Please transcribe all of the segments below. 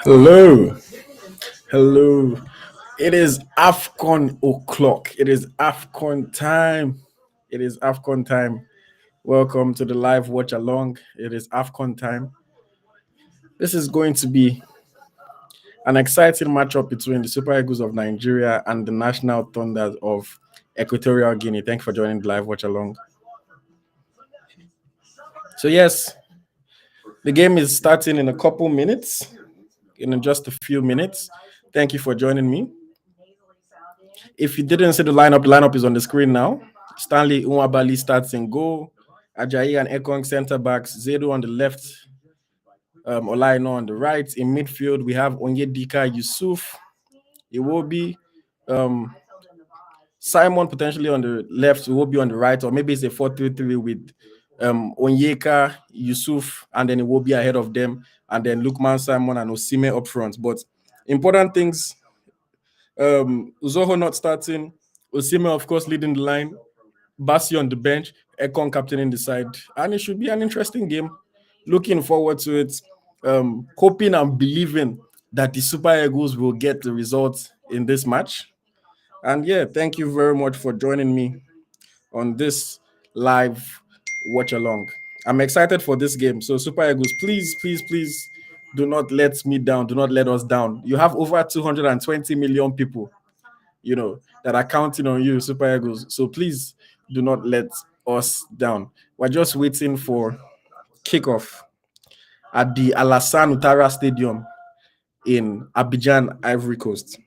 Hello. Hello. It is AFCON o'clock. It is AFCON time. It is AFCON time. Welcome to the live watch along. It is AFCON time. This is going to be an exciting matchup between the Super Eagles of Nigeria and the National Thunders of Equatorial Guinea. Thank you for joining the live watch along. So, yes, the game is starting in a couple minutes, in just a few minutes. Thank you for joining me. If you didn't see the lineup is on the screen now. Stanley Nwabali starts in goal. Ajayi and Ekong center backs. Zedu on the left. Olaino on the right. In midfield, we have Onyedika, Yusuf, Iwobi, Simon potentially on the left, Iwobi on the right, or maybe it's a 4-3-3 with Onyeka, Yusuf, and then Iwobi ahead of them, and then Lukman, Simon, and Osime up front. But important things. Uzoho not starting, Osime of course leading the line, Basi on the bench, Ekon captaining the side, and it should be an interesting game. Looking forward to it, hoping and believing that the Super Eagles will get the result in this match. And yeah, thank you very much for joining me on this live watch along. I'm excited for this game. So Super Eagles, please do not let me down. Do not let us down. You have over 220 million people, that are counting on you, Super Eagles. So please do not let us down. We're just waiting for kickoff at the Alassane Ouattara Stadium in Abidjan, Ivory Coast.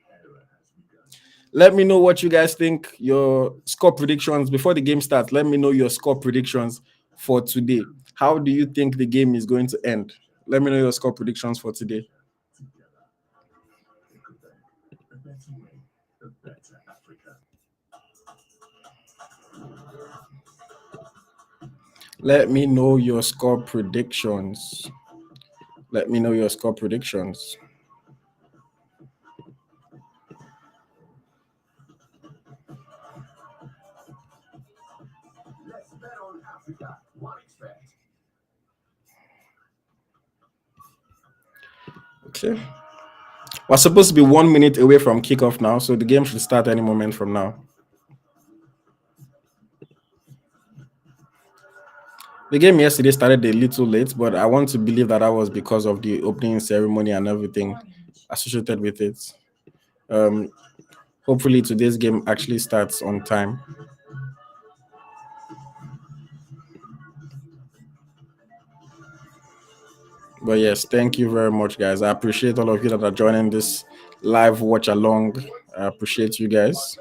Let me know what you guys think, your score predictions before the game starts. Let me know your score predictions for today. How do you think the game is going to end? Let me know your score predictions for today. Let me know your score predictions. Let me know your score predictions. Okay. We're supposed to be 1 minute away from kickoff now, so the game should start any moment from now. The game yesterday started a little late, but I want to believe that was because of the opening ceremony and everything associated with it. Hopefully today's game actually starts on time. But yes, thank you very much, guys. I appreciate all of you that are joining this live watch along. I appreciate you guys.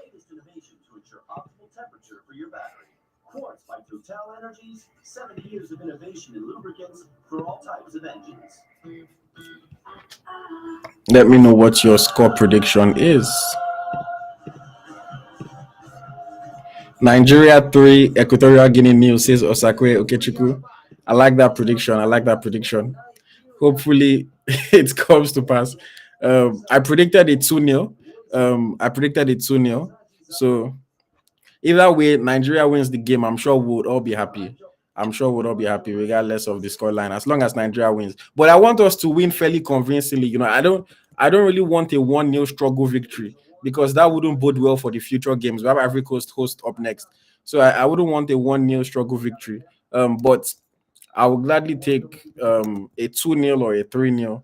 Total Energies, 7 years of innovation in lubricants for all types of engines. Let me know what your score prediction is. Nigeria 3, Equatorial Guinea nil, says Osakwe Okechukwu. I like that prediction. Hopefully it comes to pass. I predicted it 2-0. So either way, Nigeria wins the game. I'm sure we'll all be happy. Regardless of the scoreline, as long as Nigeria wins. But I want us to win fairly convincingly. I don't really want a 1-0 struggle victory, because that wouldn't bode well for the future games. We have Ivory Coast host up next. So I wouldn't want a 1-0 struggle victory. But I would gladly take a 2-0 or a 3-0,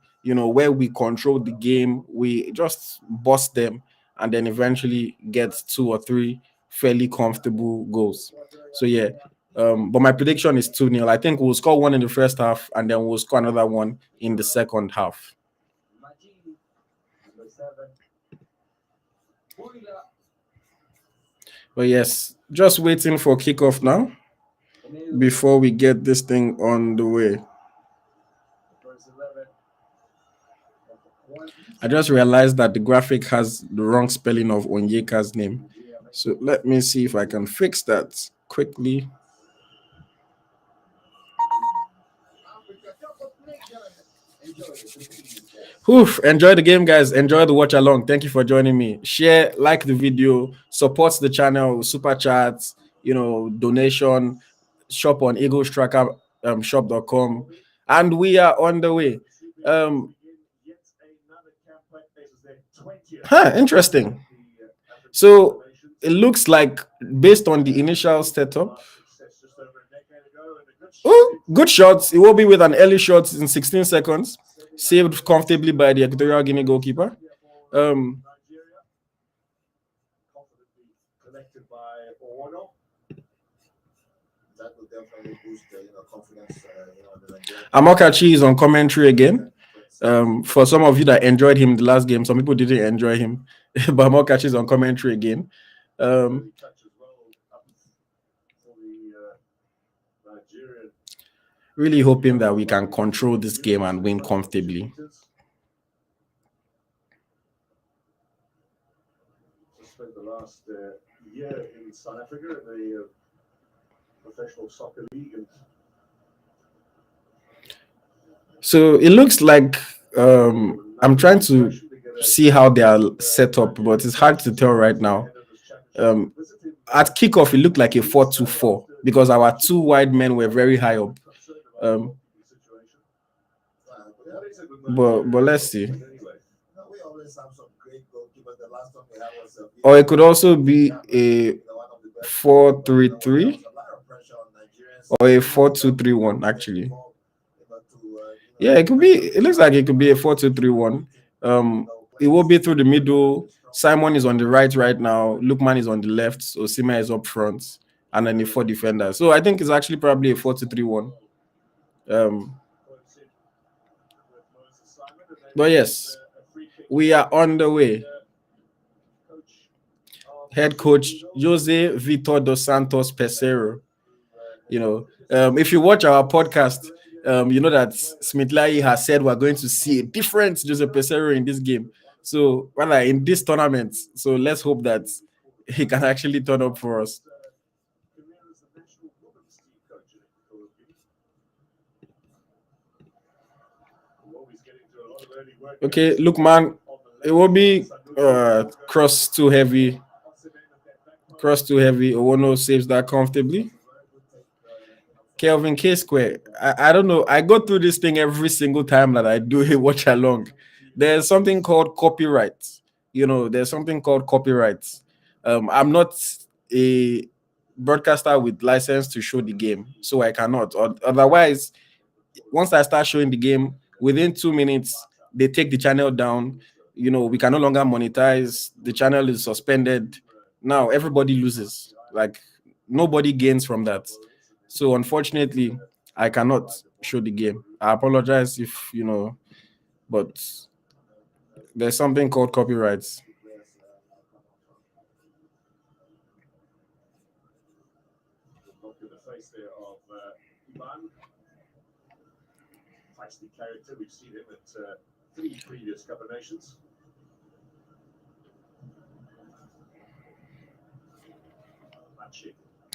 where we control the game, we just bust them, and then eventually get 2 or 3 fairly comfortable goals. So yeah, but my prediction is 2-0. I think we'll score 1 in the first half, and then we'll score another 1 in the second half. But yes, just waiting for kickoff now before we get this thing on the way. I just realized that the graphic has the wrong spelling of Onyeka's name. So let me see if I can fix that quickly. Enjoy the game, guys. Enjoy the watch along. Thank you for joining me. Share, like the video, support the channel, super chats, donation, shop on eaglestracker shop.com. And we are on the way. Interesting. So it looks like, based on the initial setup, oh, good shots. It will be with an early shot in 16 seconds, saved comfortably by the Equatorial Guinea goalkeeper. Amokachi is on commentary again. For some of you that enjoyed him the last game, some people didn't enjoy him, but Amokachi is on commentary again. Really hoping that we can control this game and win comfortably. Spent the last year in South Africa in the professional soccer league. So it looks like I'm trying to see how they are set up, but it's hard to tell right now. At kickoff, it looked like a 4-2-4 because our two wide men were very high up. But let's see. Or it could also be a 4-3-3 or a 4-2-3-1 actually. Yeah, it could be. It looks like it could be a 4-2-3-1. It will be through the middle. Simon is on the right now. Lukman is on the left. So Sima is up front, and then the 4 defenders. So I think it's actually probably a 4-2-3-1. But yes, we are on the way. Head coach Jose Vitor dos Santos Pesero. You know, if you watch our podcast, you know that Smithlai has said we're going to see a different Jose Pesero in this game. So, rather in this tournament. So let's hope that he can actually turn up for us. Okay, look, man, it will be cross too heavy. Owono saves that comfortably. Kelvin K Square. I don't know. I go through this thing every single time that I do a watch along. There's something called copyright. There's something called copyright. I'm not a broadcaster with license to show the game, so I cannot. Otherwise, once I start showing the game, within 2 minutes, they take the channel down. We can no longer monetize. The channel is suspended. Now everybody loses. Like, nobody gains from that. So unfortunately, I cannot show the game. I apologize if but there's something called copyrights. Feisty character. We've seen him at 3 previous Cup of Nations.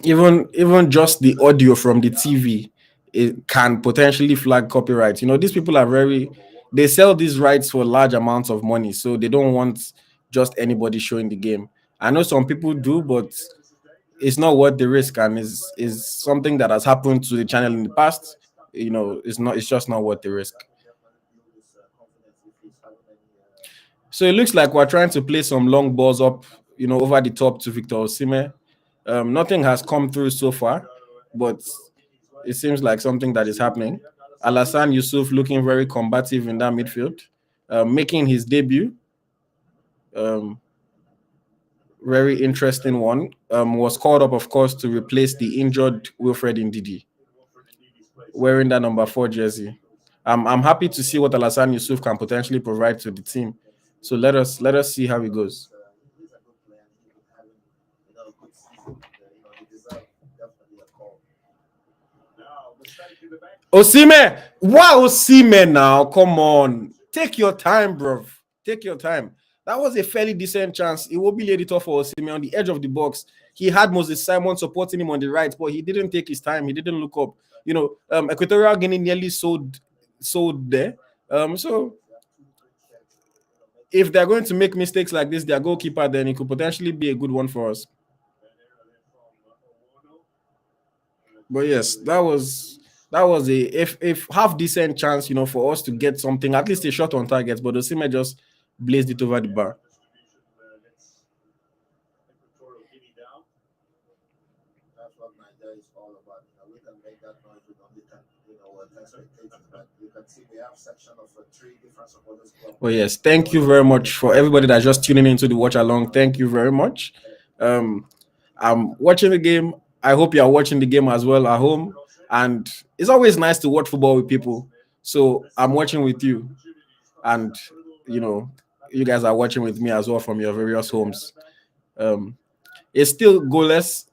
Even just the audio from the TV, it can potentially flag copyright. These people are they sell these rights for large amounts of money, so they don't want just anybody showing the game. I know some people do, but it's not worth the risk, and is something that has happened to the channel in the past. It's just not worth the risk. So it looks like we're trying to play some long balls up, over the top to Victor Osimhen. Nothing has come through so far, but it seems like something that is happening. Alassane Yusuf looking very combative in that midfield, making his debut. Very interesting one. Was called up, of course, to replace the injured Wilfred Ndidi, wearing that number 4 jersey. I'm happy to see what Alassane Yusuf can potentially provide to the team. So let us see how it goes. Osimhen! Wow, Osimhen now. Come on. Take your time, bro. Take your time. That was a fairly decent chance. It will be laid it off for Osimhen on the edge of the box. He had Moses Simon supporting him on the right, but he didn't take his time. He didn't look up. Equatorial Guinea nearly sold there. So if they're going to make mistakes like this, their goalkeeper, then it could potentially be a good one for us. But yes, that was That was if half decent chance, for us to get something, at least a shot on target. But Osimhen just blazed it over the bar. Oh yes, thank you very much for everybody that's just tuning into the watch along. Thank you very much. I'm watching the game. I hope you are watching the game as well at home. And it's always nice to watch football with people. So I'm watching with you, and you guys are watching with me as well from your various homes. It's still goalless.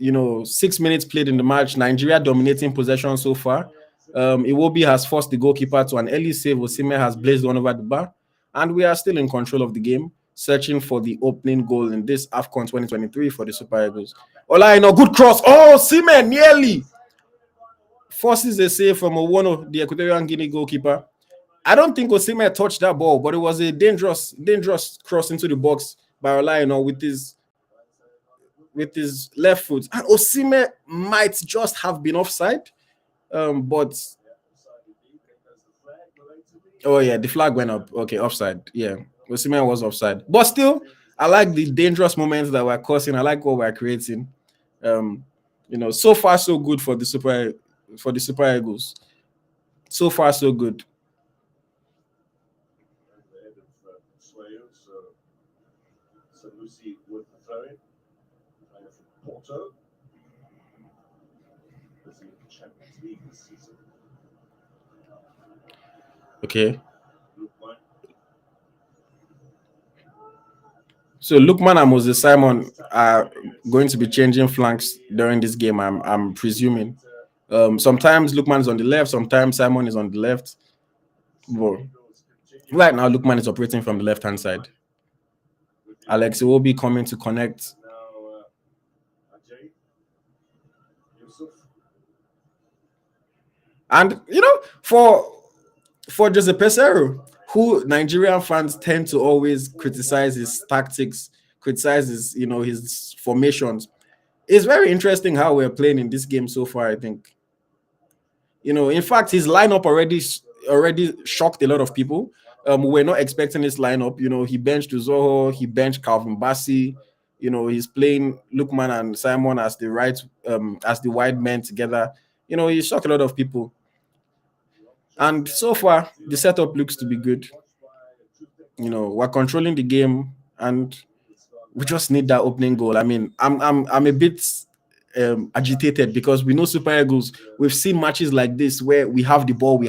6 minutes played in the match. Nigeria dominating possession so far. Iwobi has forced the goalkeeper to an early save. Osimhen has blazed one over the bar, and we are still in control of the game, searching for the opening goal in this AFCON 2023 for the Super Eagles. Olaino, good cross. Oh, Osimhen nearly forces a save from Owono, the Equatorial Guinea goalkeeper. I don't think Osimhen touched that ball, but it was a dangerous cross into the box by Olaino with his left foot. And Osimhen might just have been offside. But oh yeah, the flag went up. Okay, offside. Yeah, Osimhen was offside. But still, I like the dangerous moments that we're causing. I like what we're creating. So far so good for the Super Eagles. So far so good. Okay. So Lookman and Moses Simon are going to be changing flanks during this game. I'm presuming. Sometimes Lookman is on the left, sometimes Simon is on the left. But right now, Lookman is operating from the left-hand side. Alex will be coming to connect. And for Jose Peseiro, who Nigerian fans tend to always criticize his tactics, criticize his formations, it's very interesting how we're playing in this game so far. I think, in fact, his lineup already shocked a lot of people. We're not expecting this lineup. He benched Uzoho, he benched Calvin Bassey. He's playing Lookman and Simon as the wide men together. He shocked a lot of people. And so far, the setup looks to be good. We're controlling the game, and we just need that opening goal. I mean, I'm a bit agitated because we know Super Eagles. We've seen matches like this where we have the ball, we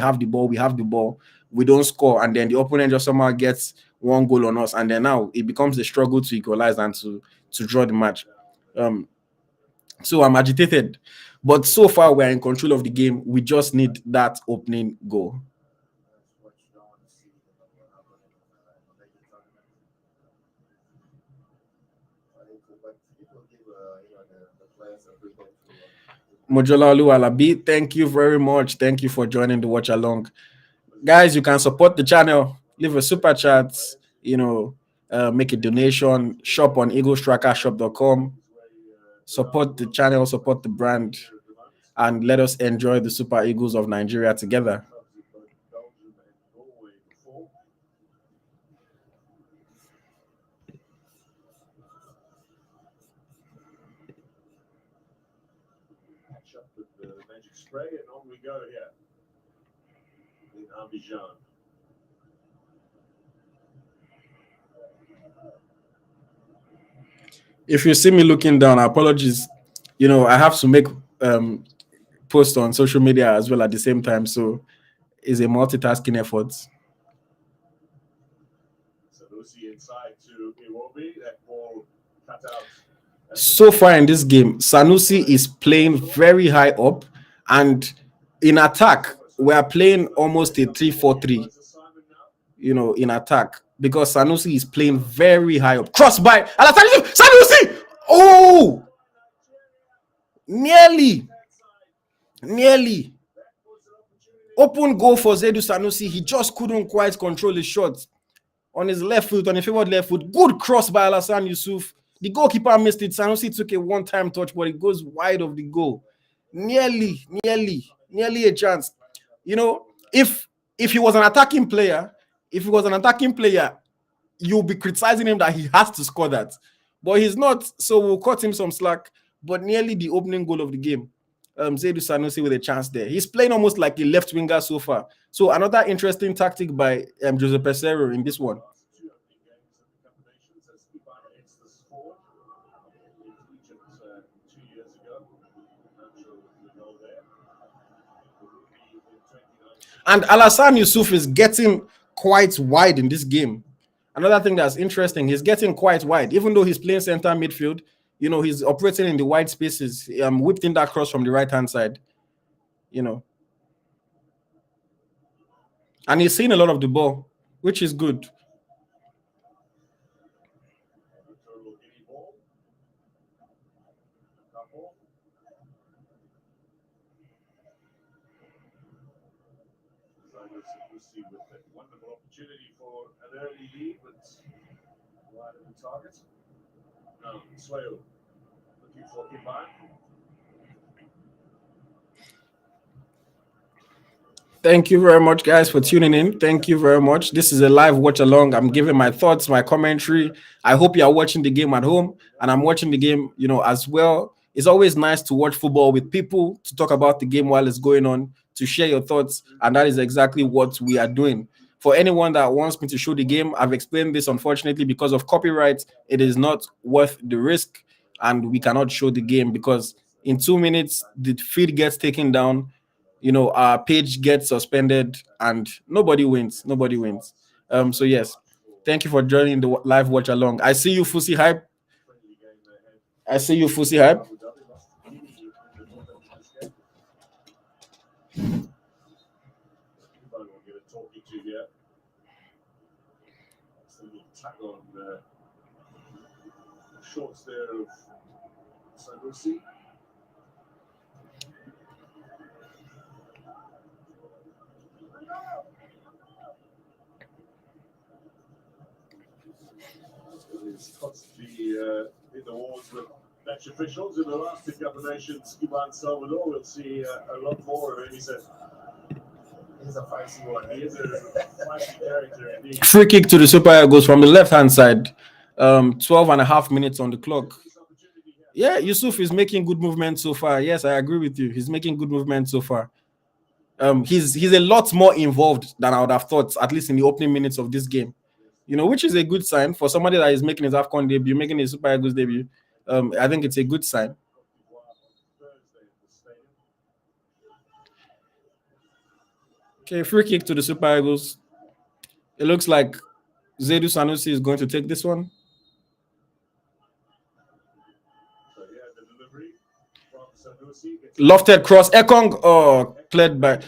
don't score, and then the opponent just somehow gets one goal on us, and then now it becomes a struggle to equalize and to draw the match. So I'm agitated, but so far we're in control of the game. We just need that opening goal. Mojola Oluwalabi, thank you very much. Thank you for joining the watch along. Guys, you can support the channel, leave a super chat, make a donation, shop on eaglestrackershop.com, support the channel, support the brand, and let us enjoy the Super Eagles of Nigeria together. Spray and on we go here in Abidjan. If you see me looking down, apologies. I have to make post on social media as well at the same time, so it's a multitasking effort. Sanusi inside to Iwobi, that ball cut out. So far in this game, Sanusi is playing very high up, and in attack, we are playing almost a 3-4-3. In attack, because Sanusi is playing very high up. Cross by Sanusi! Oh! Nearly. Open goal for Zaidu Sanusi. He just couldn't quite control his shot. On his left foot, on a favored left foot. Good cross by Alassane Yusuf. The goalkeeper missed it. Sanusi took a one-time touch, but it goes wide of the goal. Nearly a chance. You know, if he was an attacking player, if he was an attacking player, you'll be criticizing him that he has to score that. But he's not, so we'll cut him some slack. But nearly the opening goal of the game, Zaidu Sanusi with a chance there. He's playing almost like a left winger so far. So another interesting tactic by Jose Pesero in this one. And Alassane Yusuf is getting quite wide in this game. Another thing that's interesting, he's getting quite wide, even though he's playing center midfield. You know, he's operating in the wide spaces. Whipped in that cross from the right hand side. You know, and he's seeing a lot of the ball, which is good. Wonderful opportunity for an early lead, but wide of the target. No, Swale looking for Kiban. Thank you very much, guys, for tuning in. Thank you very much. This is a live watch along. I'm giving my thoughts, my commentary. I hope you are watching the game at home, and I'm watching the game, as well. It's always nice to watch football with people, to talk about the game while it's going on, to share your thoughts, and that is exactly what we are doing. For anyone that wants me to show the game, I've explained this. Unfortunately, because of copyright, it is not worth the risk, and we cannot show the game because in 2 minutes the feed gets taken down. Our page gets suspended and nobody wins. So yes, thank you for joining the live watch along. I see you, Fusi Hype. Shorts there of Sanusi. He's constantly in the wars with match officials in the last two couple of nations. Cuban Salvador, we'll see a lot more of him. He's a feisty one. He is a feisty character indeed. Free kick to the Super Eagles from the left hand side. 12 and a half minutes on the clock. Yeah, Yusuf is making good movement so far. Yes, I agree with you. He's making good movement so far. He's a lot more involved than I would have thought, at least in the opening minutes of this game. Which is a good sign for somebody that is making his AFCON debut, making his Super Eagles debut. I think it's a good sign. Okay, free kick to the Super Eagles. It looks like Zaidu Sanusi is going to take this one. Lofted cross. Ekong, cleared by.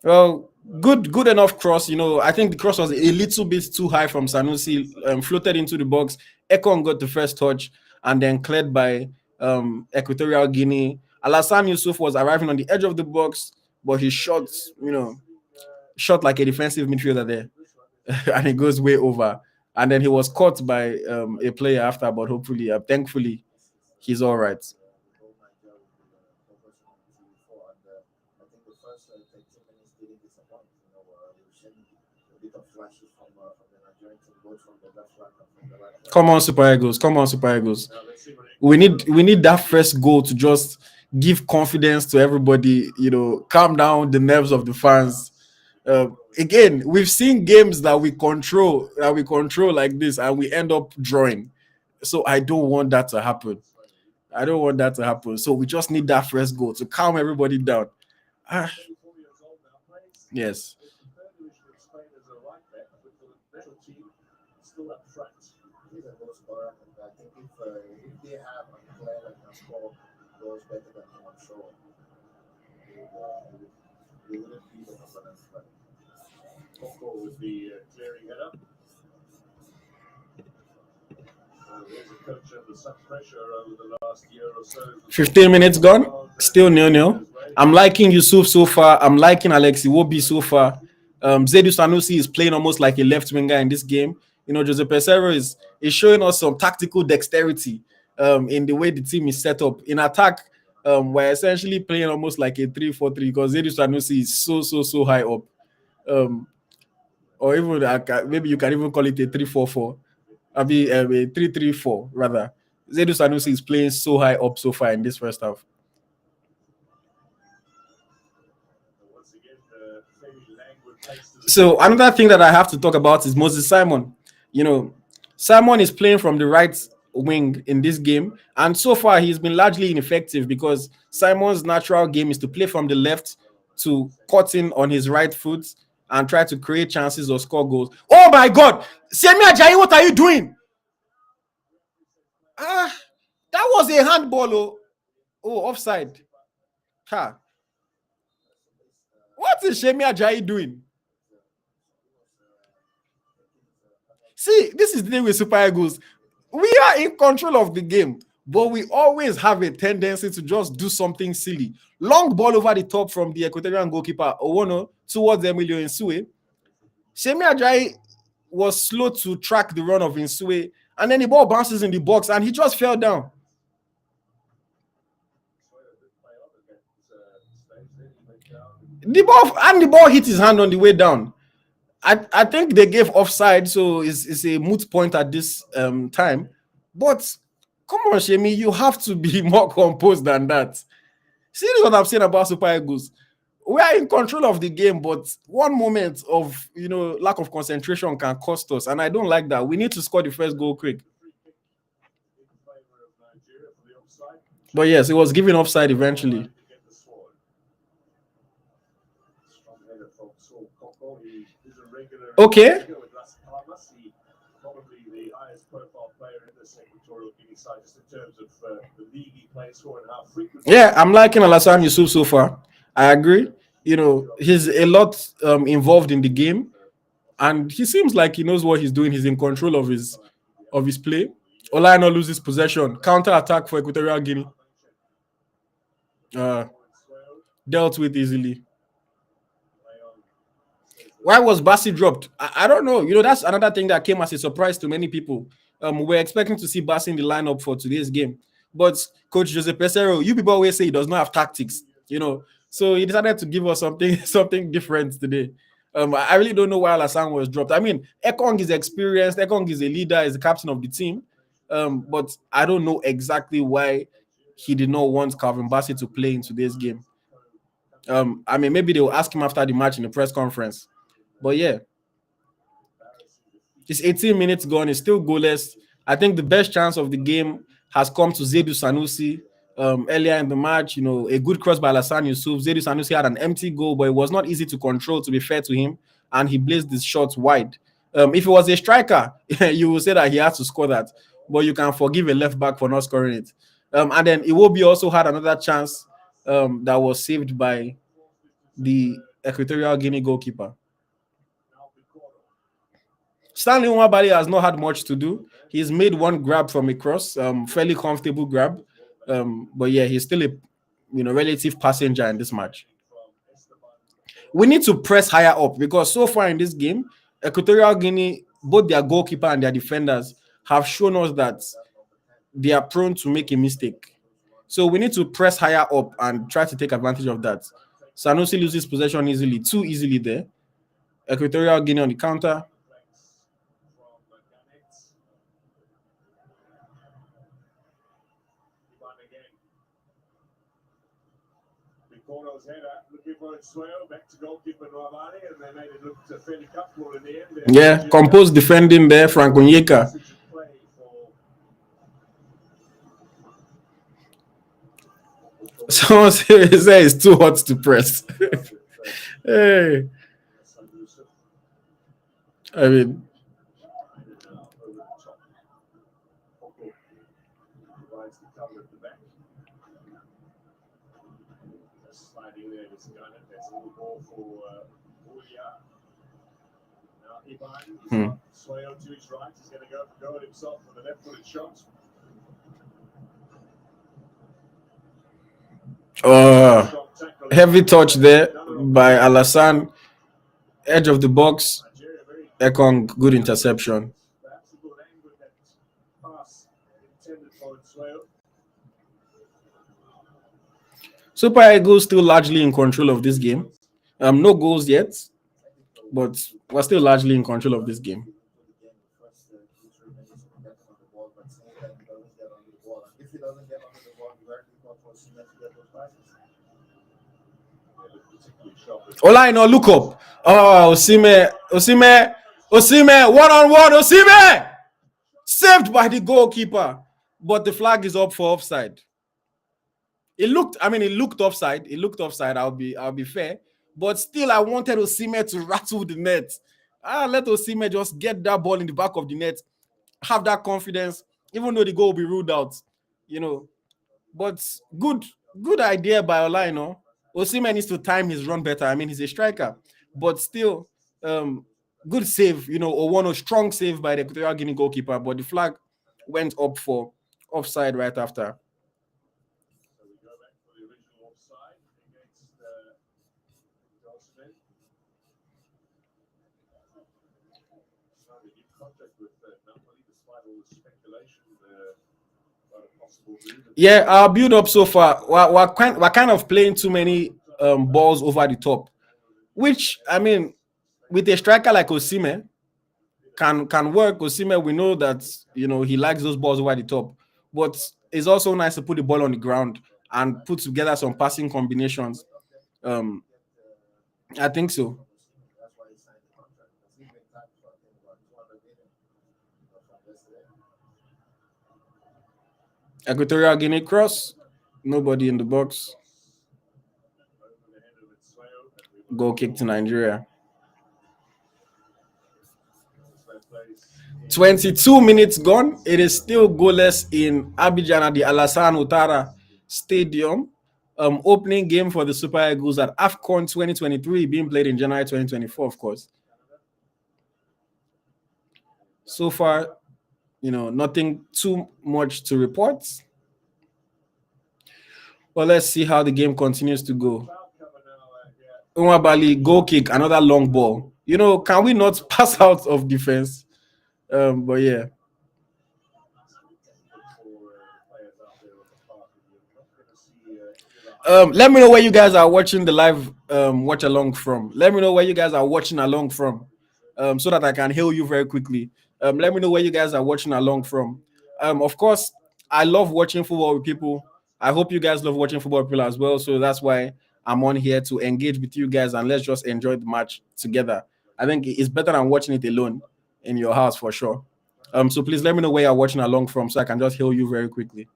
Well, good enough cross. I think the cross was a little bit too high from Sanusi. Floated into the box. Ekong got the first touch and then cleared by Equatorial Guinea. Alassane Yusuf was arriving on the edge of the box, but he shot like a defensive midfielder there, and it goes way over. And then he was caught by a player after, but hopefully, thankfully, he's all right. Come on, Super Eagles. We need that first goal to just give confidence to everybody, calm down the nerves of the fans. Again, we've seen games that we control like this and we end up drawing. So I don't want that to happen. So we just need that first goal to calm everybody down. Yes. Better than him, I'm sure. They wouldn't be the number one. Coco with the clearing header. There's a coach under such pressure over the last year or so. 15 minutes gone. Still 0-0. I'm liking Yusuf so far. I'm liking Alex Iwobi so far. Zaidu Sanusi is playing almost like a left winger in this game. Jose Pesero is showing us some tactical dexterity in the way the team is set up. In attack, we're essentially playing almost like a 3-4-3 because Zedu Sanusi is so high up. Or even maybe you can even call it a 3-4-4. I mean, a 3-3-4 rather. Zedu Sanusi is playing so high up so far in this first half. So another thing that I have to talk about is Moses Simon. Simon is playing from the right wing in this game, and so far he's been largely ineffective because Simon's natural game is to play from the left, to cut in on his right foot and try to create chances or score goals. Oh my God, Semi Ajayi, what are you doing? That was a handball. Oh, offside. Ha. What is Semi Ajayi doing? See, this is the thing with Super Eagles. We are in control of the game, but we always have a tendency to just do something silly. Long ball over the top from the Equatorial goalkeeper Owono towards Emilio Insue. Semi Ajayi was slow to track the run of Insue, and then the ball bounces in the box, and he just fell down. The ball hit his hand on the way down. I think they gave offside, so it's a moot point at this time. But come on, Shemi, you have to be more composed than that. See what I'm saying about Super Eagles? We are in control of the game, but one moment of lack of concentration can cost us, and I don't like that. We need to score the first goal quick. But yes, it was given offside eventually. Okay. Probably the highest profile player in this Equatorial Guinea side, just in terms of the league he plays for and how frequently. Yeah, I'm liking Alassane Yusuf so far. I agree. He's a lot involved in the game, and he seems like he knows what he's doing. He's in control of his play. Olaino loses possession. Counter attack for Equatorial Guinea. Dealt with easily. Why was Bassi dropped? I don't know. That's another thing that came as a surprise to many people. We're expecting to see Bassi in the lineup for today's game. But Coach Jose Pesero, you people always say he does not have tactics, So he decided to give us something different today. I really don't know why Alassane was dropped. I mean, Ekong is experienced. Ekong is a leader, is the captain of the team. But I don't know exactly why he did not want Calvin Bassi to play in today's game. I mean, maybe they will ask him after the match in the press conference. But yeah, it's 18 minutes gone. It's still goalless. I think the best chance of the game has come to Zedu Sanusi earlier in the match. A good cross by Alassane Yusuf. Zedu Sanusi had an empty goal, but it was not easy to control, to be fair to him, and he blazed his shots wide. If it was a striker, you would say that he had to score that, but you can forgive a left back for not scoring it. And then Iwobi also had another chance that was saved by the Equatorial Guinea goalkeeper. Stanley Nwabali has not had much to do. He's made one grab from a cross, fairly comfortable grab. But yeah, he's still a relative passenger in this match. We need to press higher up because so far in this game, Equatorial Guinea, both their goalkeeper and their defenders have shown us that they are prone to make a mistake. So we need to press higher up and try to take advantage of that. Sanusi loses possession easily, too easily there. Equatorial Guinea on the counter. Yeah, composed defending there, Frank Onyeka. Someone says it's too hot to press. Hey. I mean, Swale to his right, he's going to go at himself with a left-footed shot. Heavy touch there by Alassane. Edge of the box. Ekong, good interception. Super Eagles still largely in control of this game. No goals yet, but we're still largely in control of this game. Olaino, look up. Oh, Osime, 1-on-1, Osime! Saved by the goalkeeper, but the flag is up for offside. It looked offside. It looked offside. I'll be fair, but still, I wanted Osime to rattle the net. Let Osime just get that ball in the back of the net, have that confidence, even though the goal will be ruled out, you know. But good idea by Olaino. Osimhen needs to time his run better. I mean, he's a striker, but still, good save, or one strong save by the Equatorial Guinea goalkeeper. But the flag went up for offside right after. So we go back for the original offside against Johnson. Starting in contact with Napoli despite all the speculation about a possible move. Yeah, our build up so far, we're kind of playing too many balls over the top, which, I mean, with a striker like Osimhen, can work. Osimhen, we know that he likes those balls over the top, but it's also nice to put the ball on the ground and put together some passing combinations. I think so. Equatorial Guinea cross, nobody in the box. Goal kick to Nigeria. 22 minutes gone. It is still goalless in Abidjan at the Alassane Ouattara Stadium. Opening game for the Super Eagles at AFCON 2023, being played in January 2024, of course. So far, nothing too much to report. Well, let's see how the game continues to go. Nwabali, goal kick, another long ball. Can we not pass out of defense? But yeah. Let me know where you guys are watching the live watch along from. Let me know where you guys are watching along from, so that I can hail you very quickly. Let me know where you guys are watching along from. Of course, I love watching football with people. I hope you guys love watching football with people as well. So that's why I'm on here to engage with you guys and let's just enjoy the match together. I think it's better than watching it alone in your house for sure. So please let me know where you're watching along from so I can just hail you very quickly.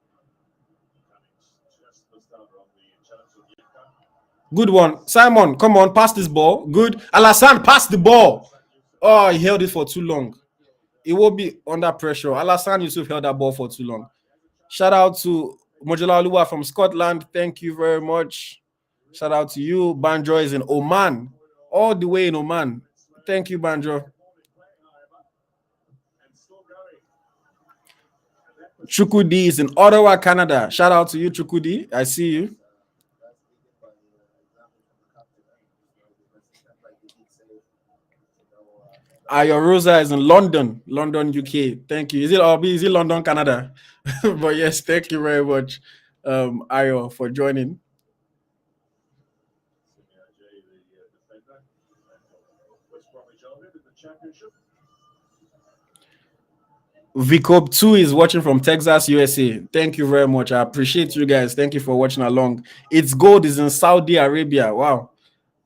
Good one. Simon, come on, pass this ball. Good. Alassane, pass the ball. Oh, he held it for too long. It will be under pressure. Alassane Yusuf held that ball for too long. Shout out to Mojola Oluwa from Scotland. Thank you very much. Shout out to you. Banjo is in Oman. All the way in Oman. Thank you, Banjo. Chukudi is in Ottawa, Canada. Shout out to you, Chukudi. I see you. Ayo Rosa is in London, UK. Thank you. Is it London, Canada? But yes, thank you very much, Ayo, for joining. Vicob 2 is watching from Texas, USA. Thank you very much. I appreciate you guys. Thank you for watching along. It's Gold is in Saudi Arabia. Wow.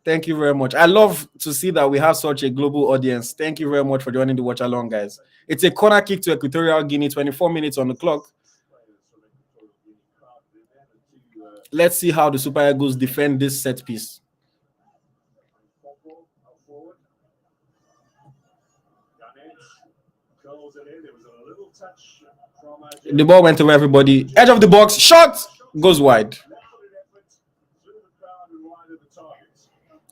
Thank you very much. I love to see that we have such a global audience. Thank you very much for joining the watch along, guys. It's a corner kick to Equatorial Guinea, 24 minutes on the clock. Let's see how the Super Eagles defend this set piece. The ball went to everybody. Edge of the box, shot, goes wide.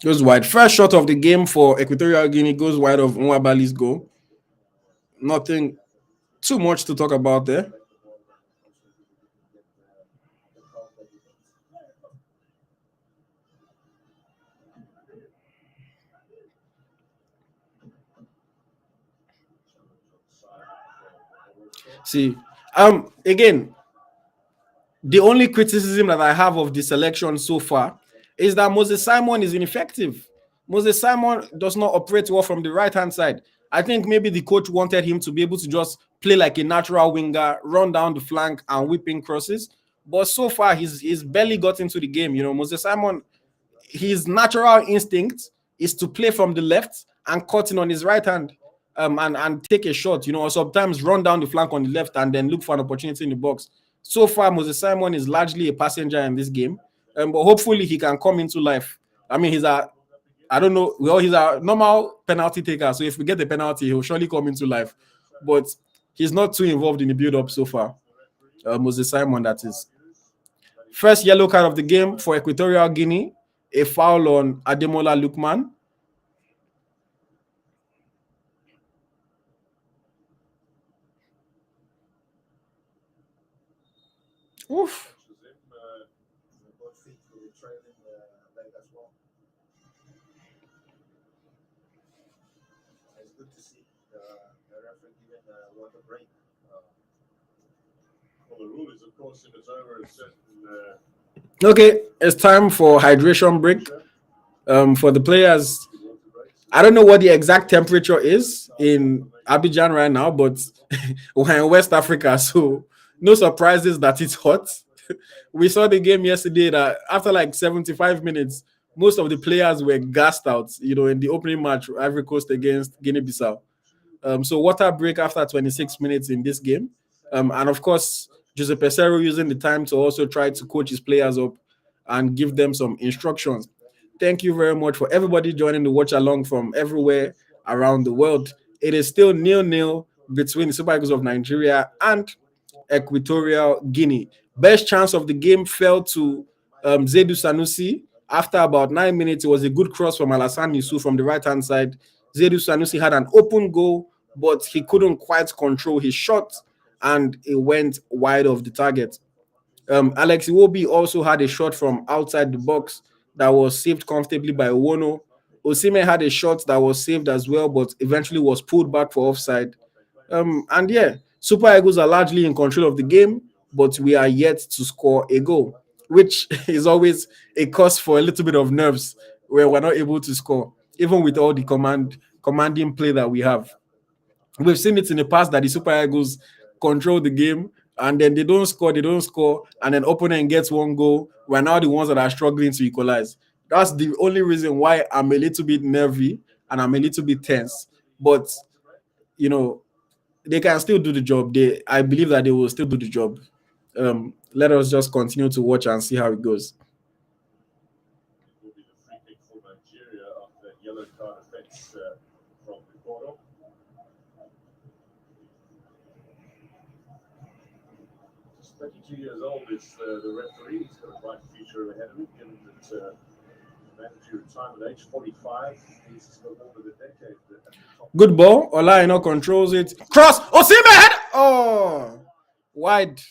Goes wide. First shot of the game for Equatorial Guinea goes wide of Nwabali's goal. Nothing too much to talk about there. See, again, The only criticism that I have of the selection so far is that Moses Simon is ineffective. Moses Simon does not operate well from the right hand side. I think maybe the coach wanted him to be able to just play like a natural winger, run down the flank and whip in crosses. But so far, he's barely got into the game. You know, Moses Simon, his natural instinct is to play from the left and cut in on his right hand, and take a shot, you know, or sometimes run down the flank on the left and then look for an opportunity in the box. So far, Moses Simon is largely a passenger in this game, but hopefully he can come into life. I mean, I don't know, well, he's a normal penalty taker, so if we get the penalty, he'll surely come into life, but he's not too involved in the build-up so far. Moses Simon, that is. First yellow card of the game for Equatorial Guinea, a foul on Ademola Lookman. Oof. It's good to see the referee giving what a break. Well, the rule is, of course, if it's over a certain. Okay, it's time for hydration break. For the players, I don't know what the exact temperature is in Abidjan right now, but we're in West Africa, so no surprises that it's hot. We saw the game yesterday that after like 75 minutes, most of the players were gassed out, you know, in the opening match, Ivory Coast against Guinea-Bissau. So water break after 26 minutes in this game. And of course, Jose Pesero using the time to also try to coach his players up and give them some instructions. Thank you very much for everybody joining the watch along from everywhere around the world. It is still 0-0 between the Super Eagles of Nigeria and Equatorial Guinea. Best chance of the game fell to Zedu Sanusi. After about 9 minutes, it was a good cross from Alassane Yusuf from the right hand side. Zedu Sanusi had an open goal, but he couldn't quite control his shot and it went wide of the target. Alex Iwobi also had a shot from outside the box that was saved comfortably by Owono. Osimhen had a shot that was saved as well, but eventually was pulled back for offside. And yeah, Super Eagles are largely in control of the game, but we are yet to score a goal, which is always a cause for a little bit of nerves where we're not able to score, even with all the commanding play that we have. We've seen it in the past that the Super Eagles control the game and then they don't score, and then opponent gets one goal. We're now the ones that are struggling to equalize. That's the only reason why I'm a little bit nervy and I'm a little bit tense. But you know, they can still do the job. I believe that they will still do the job. Let us just continue to watch and see how it goes. It will be the free kick for Nigeria after that yellow card offence from the corner. Just 32 years old is the referee. He's got a bright future ahead of him, given that mandatory retirement age 45. He's still more than a decade at the top. Good ball. Olaino controls it. Cross. Osimhen head. Oh, wide.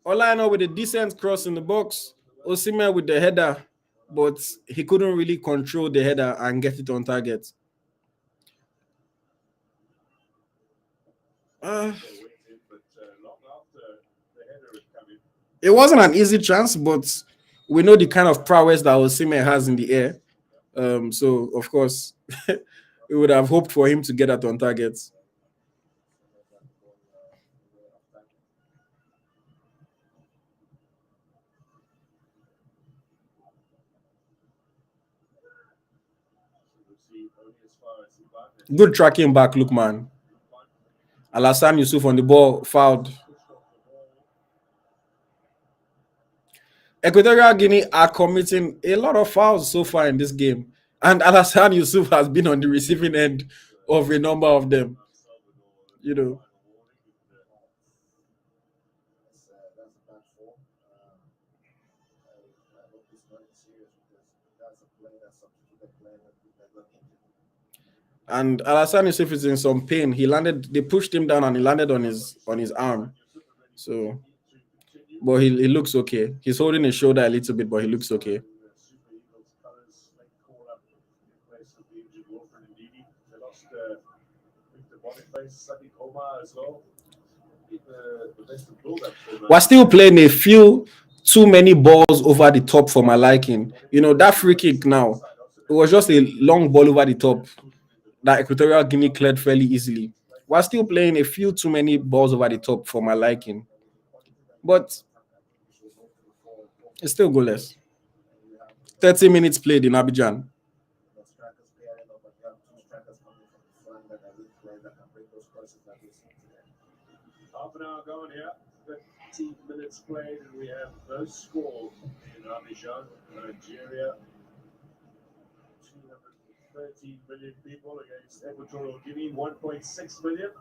Olaino with a decent cross in the box. Osimhen with the header, but he couldn't really control the header and get it on target. It wasn't an easy chance, but we know the kind of prowess that Osimhen has in the air. So of course, we would have hoped for him to get that on target. Good tracking back, look, man. Alassane Yusuf on the ball, fouled. Equatorial Guinea are committing a lot of fouls so far in this game, and Alassane Yusuf has been on the receiving end of a number of them. You know. And Alassane Yusuf is in some pain. He landed. They pushed him down, and he landed on his arm. So, but he looks okay. He's holding his shoulder a little bit, but he looks okay. We're still playing a few too many balls over the top for my liking. That free kick now, it was just a long ball over the top that Equatorial Guinea cleared fairly easily. We're still playing a few too many balls over the top for my liking. But it's still goalless. 30 minutes played in Abidjan. Half an hour gone here. 15 minutes played, and we have no score in Abidjan, Nigeria. 213 million people against Equatorial Guinea, 1.6 million.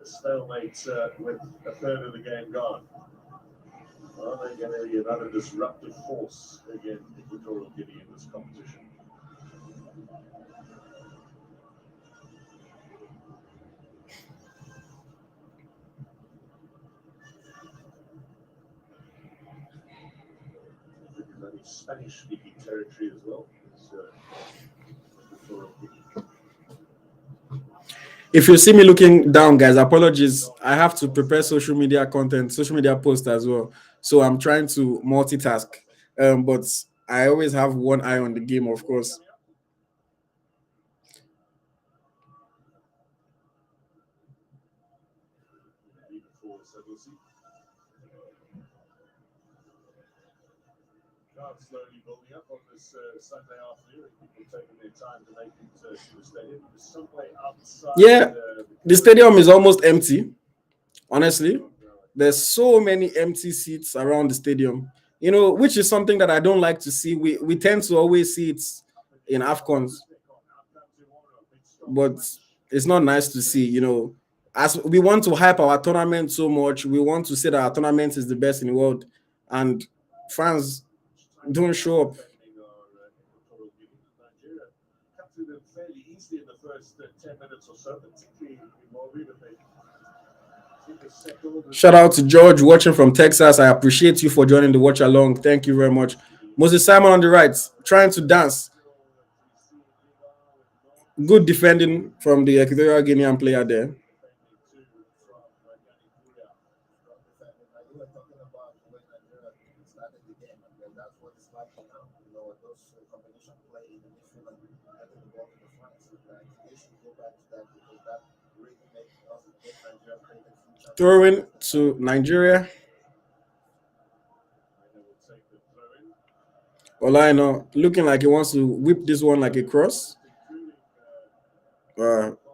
A stalemate with a third of the game gone. Are they going to be another disruptive force against Equatorial Guinea in this competition? Spanish-speaking territory as well. If you see me looking down, guys, apologies. I have to prepare social media content, social media posts as well. So I'm trying to multitask. But I always have one eye on the game, of course. Slowly building up on this Sunday afternoon. People taking their time to make it to the stadium. Somewhere outside. Yeah, the stadium is almost empty. Honestly, there's so many empty seats around the stadium. Which is something that I don't like to see. We tend to always see it in AFCONs, but it's not nice to see. As we want to hype our tournament so much, we want to say that our tournament is the best in the world, and fans don't show up. Shout out to George watching from Texas. I appreciate you for joining the watch along. Thank you very much. Moses Simon on the right, trying to dance. Good defending from the Equatorial Guinean player there. Throwing to Nigeria. Olaino looking like he wants to whip this one like a cross.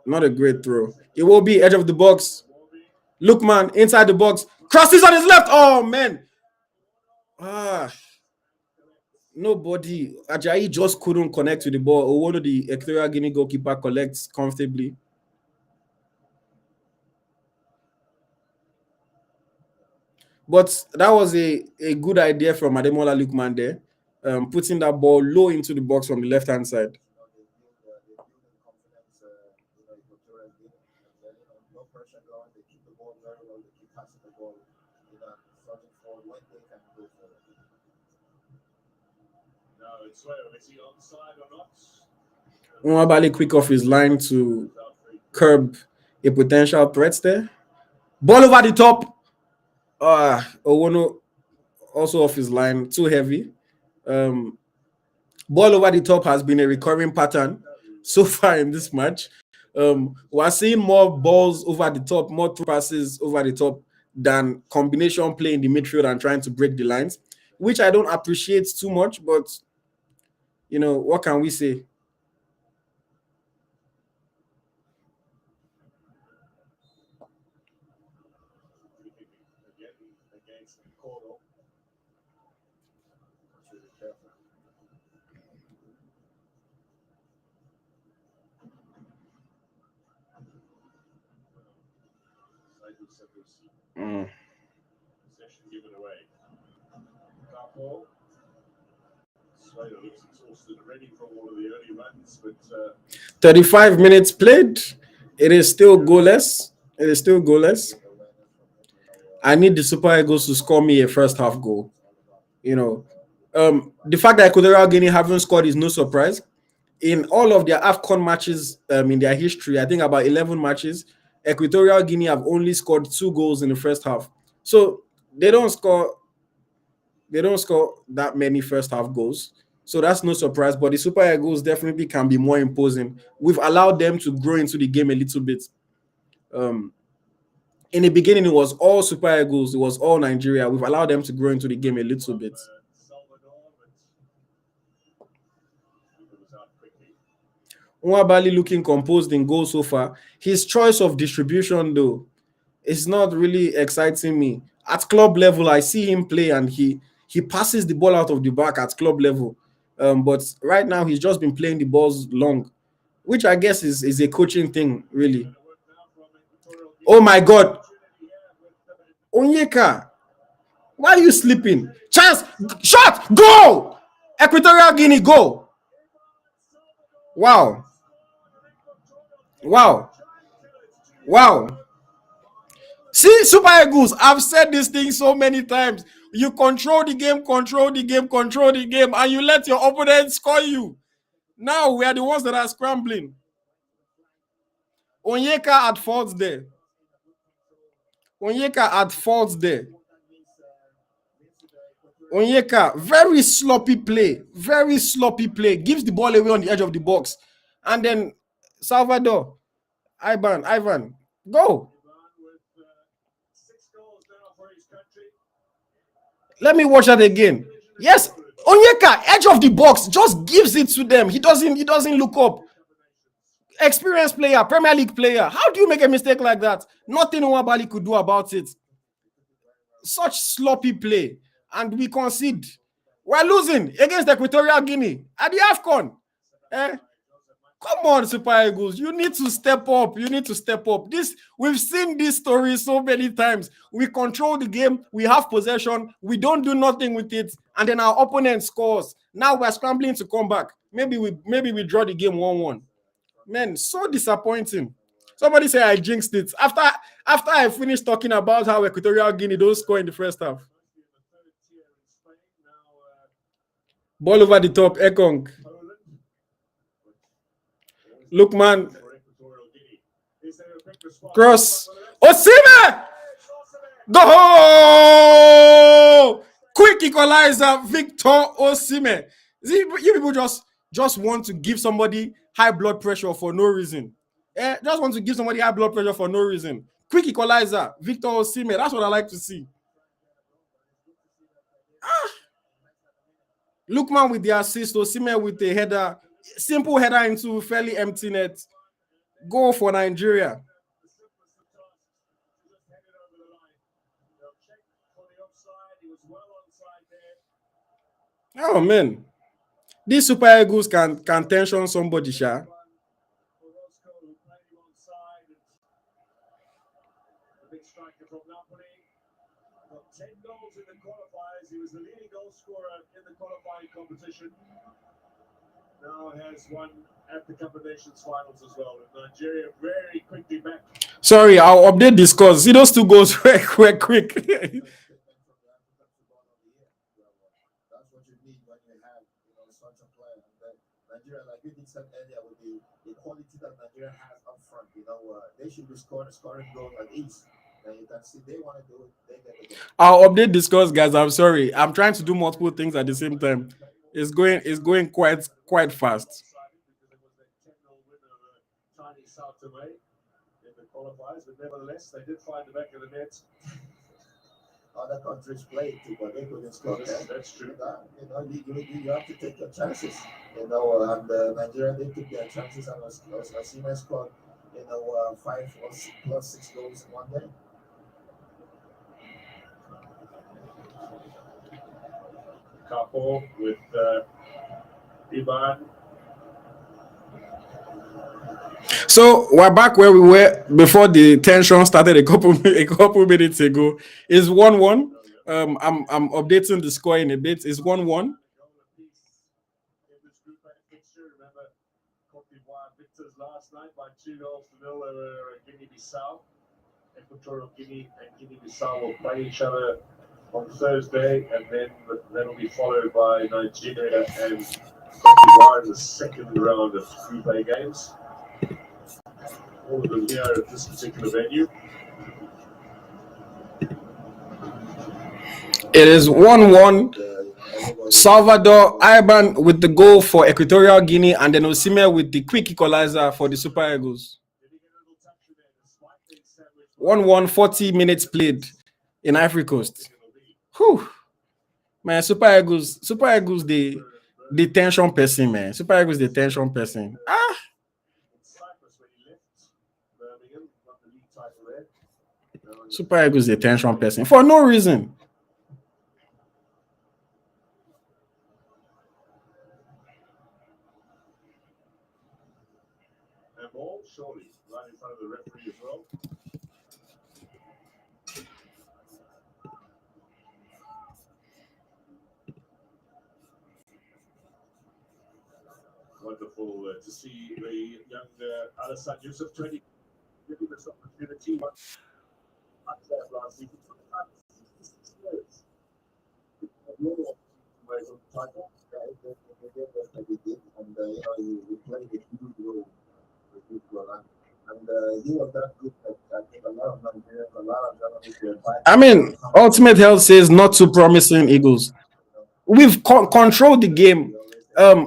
Not a great throw. It will be edge of the box. Lookman inside the box. Crosses on his left. Oh, man. Nobody. Ajayi just couldn't connect with the ball. Or one of the Equatorial Guinea goalkeeper collects comfortably. But that was a good idea from Ademola Lookman there, putting that ball low into the box from the left-hand side. Nwabali quick off his line to curb a potential threat there. Ball over the top. Owono also off his line, too heavy. Ball over the top has been a recurring pattern so far in this match. We're seeing more balls over the top, more through passes over the top than combination play in the midfield and trying to break the lines, which I don't appreciate too much, but what can we say? Possession given away. 35 minutes played. It is still goalless. It is still goalless. I need the Super Eagles to score me a first half goal. The fact that Equatorial Guinea haven't scored is no surprise. In all of their AFCON matches in their history, I think about 11 matches, Equatorial Guinea have only scored 2 goals in the first half. So they don't score that many first half goals. So that's no surprise. But the Super Eagles definitely can be more imposing. We've allowed them to grow into the game a little bit. In the beginning, it was all Super Eagles, it was all Nigeria. We've allowed them to grow into the game a little bit. Nwabali looking composed in goal so far. His choice of distribution, though, is not really exciting me. At club level, I see him play and he passes the ball out of the back at club level. But right now, he's just been playing the balls long, which I guess is a coaching thing, really. Oh my God. Onyeka, why are you sleeping? Chance, shot, goal! Equatorial Guinea, go! Wow. Wow. Wow. See, Super Eagles, I've said this thing so many times. You control the game, and you let your opponent score you. Now we are the ones that are scrambling. Onyeka at fault there. Onyeka, very sloppy play. Gives the ball away on the edge of the box. And then Salvador, Ivan, go. Let me watch that again. Yes, Onyeka, edge of the box, just gives it to them. He doesn't look up. Experienced player, Premier League player. How do you make a mistake like that? Nothing Nwabali could do about it. Such sloppy play, and we concede. We're losing against Equatorial Guinea at the AFCON. Come on, Super Eagles. You need to step up. We've seen this story so many times. We control the game, we have possession, we don't do nothing with it, and then our opponent scores. Now we're scrambling to come back. Maybe we draw the game 1-1. Man, so disappointing. Somebody say I jinxed it. After I finished talking about how Equatorial Guinea don't score in the first half. Ball over the top, Ekong. Look, man. Cross. Osimhen! Go! Quick equalizer, Victor Osimhen. You people just want to give somebody high blood pressure for no reason. Just want to give somebody high blood pressure for no reason. Quick equalizer, Victor Osimhen. That's what I like to see. Lookman with the assist, Osimhen with the header, simple header into fairly empty net. Goal for Nigeria. Oh man, these Super Eagles can tension somebody, sha. Got 10 goals in the qualifiers. He was the leading goal scorer in the qualifying competition. Now has one at the Cup of Nations finals as well. And Nigeria very quickly back. Sorry, I'll update this because see those 2 goals were quick. That's what you need when you have such a player. And then Nigeria, like you said earlier, with the quality that Nigeria has up front, they should be scoring goals at ease. And you can see they want to do it. They get the goal. I'll update this course, guys. I'm sorry. I'm trying to do multiple things at the same time. It's going quite fast. In the qualifiers, but nevertheless, they did find the back of the net. Other countries played too, but they couldn't score. That's true. You have to take your chances. And Nigeria, they took their chances, and Osimhen scored 5 plus 6 goals in one day. Couple with Ivan. So we're back where we were before the tension started a couple minutes ago. It's 1-1. I'm updating the score in a bit. It's 1-1. Victors last night by 2-0. They were Guinea-Bissau. Equatorial Guinea and Guinea-Bissau will play each other on Thursday, and then that'll be followed by Nigeria and Cote d'Ivoire in the second round of Group A games. all of them here at this particular venue. It is 1-1. Salvador Iban with the goal for Equatorial Guinea, and then Osimhen with the quick equalizer for the Super Eagles. 1-1, 40 minutes played in Ivory Coast. Whew. Man, Super Eagles, the tension person, man. Super Eagles, the tension person. Super Eagles, the tension person for no reason. And ball, surely, right in front of the referee as well. Wonderful to see the young Alassane Youssef 20 giving this opportunity. Last season, he was that good that I think a lot of Nigerians, a lot of journalists were I mean, Ultimate Health says not too promising, Eagles. We've controlled the game,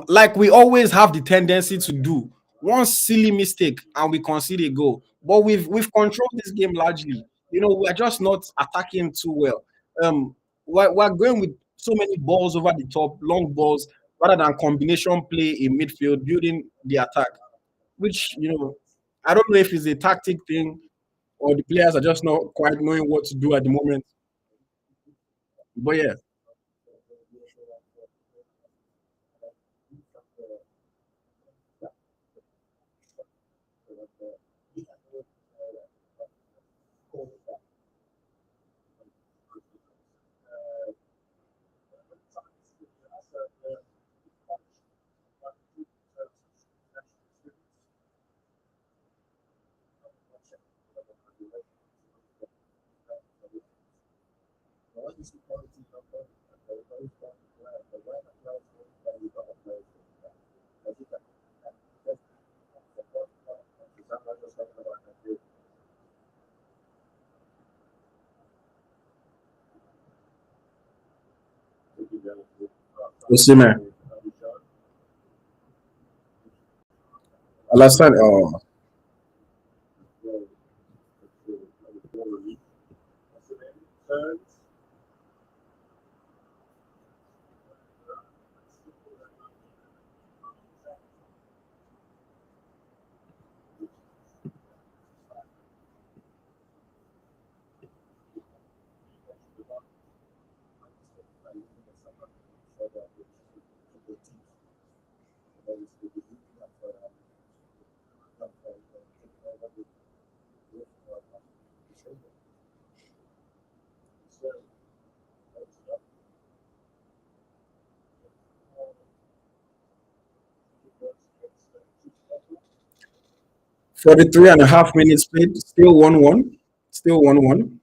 like we always have the tendency to do. One silly mistake and we concede a goal, but we've controlled this game largely. You know, we're just not attacking too well. We're going with so many balls over the top, long balls, rather than combination play in midfield, building the attack. Which I don't know if it's a tactic thing or the players are just not quite knowing what to do at the moment. But yeah. Osimhen. Alassane. Oh. For the 3.5 minutes played, still 1-1. Still 1-1.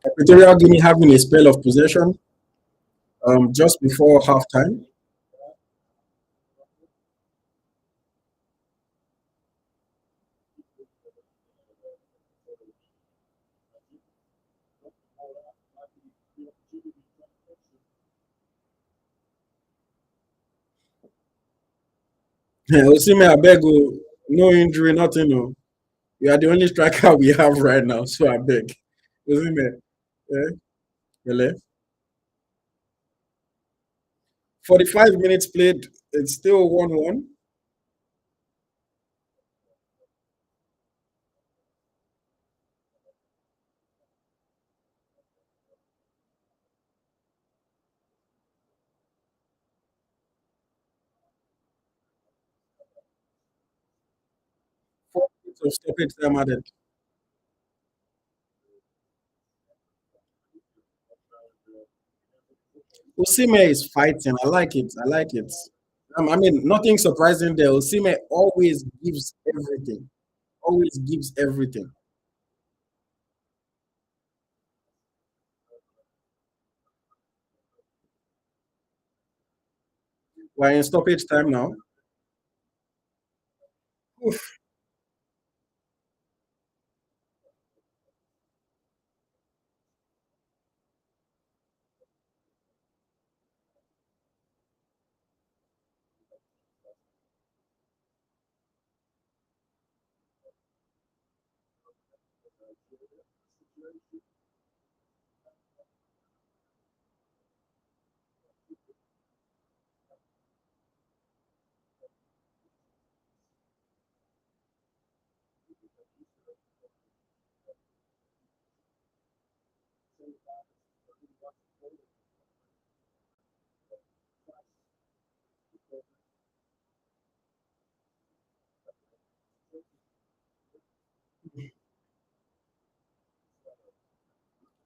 Equatorial Guinea having a spell of possession just before halftime. Osimhen, I beg, no injury, nothing. No. We are the only striker we have right now, so I beg. Osimhen, yeah, really. 45 minutes played, it's still 1-1. of stoppage time added. Osime is fighting. I like it. I like it. I mean, nothing surprising there. Osime always gives everything. Always gives everything. We're in stoppage time now. Oof.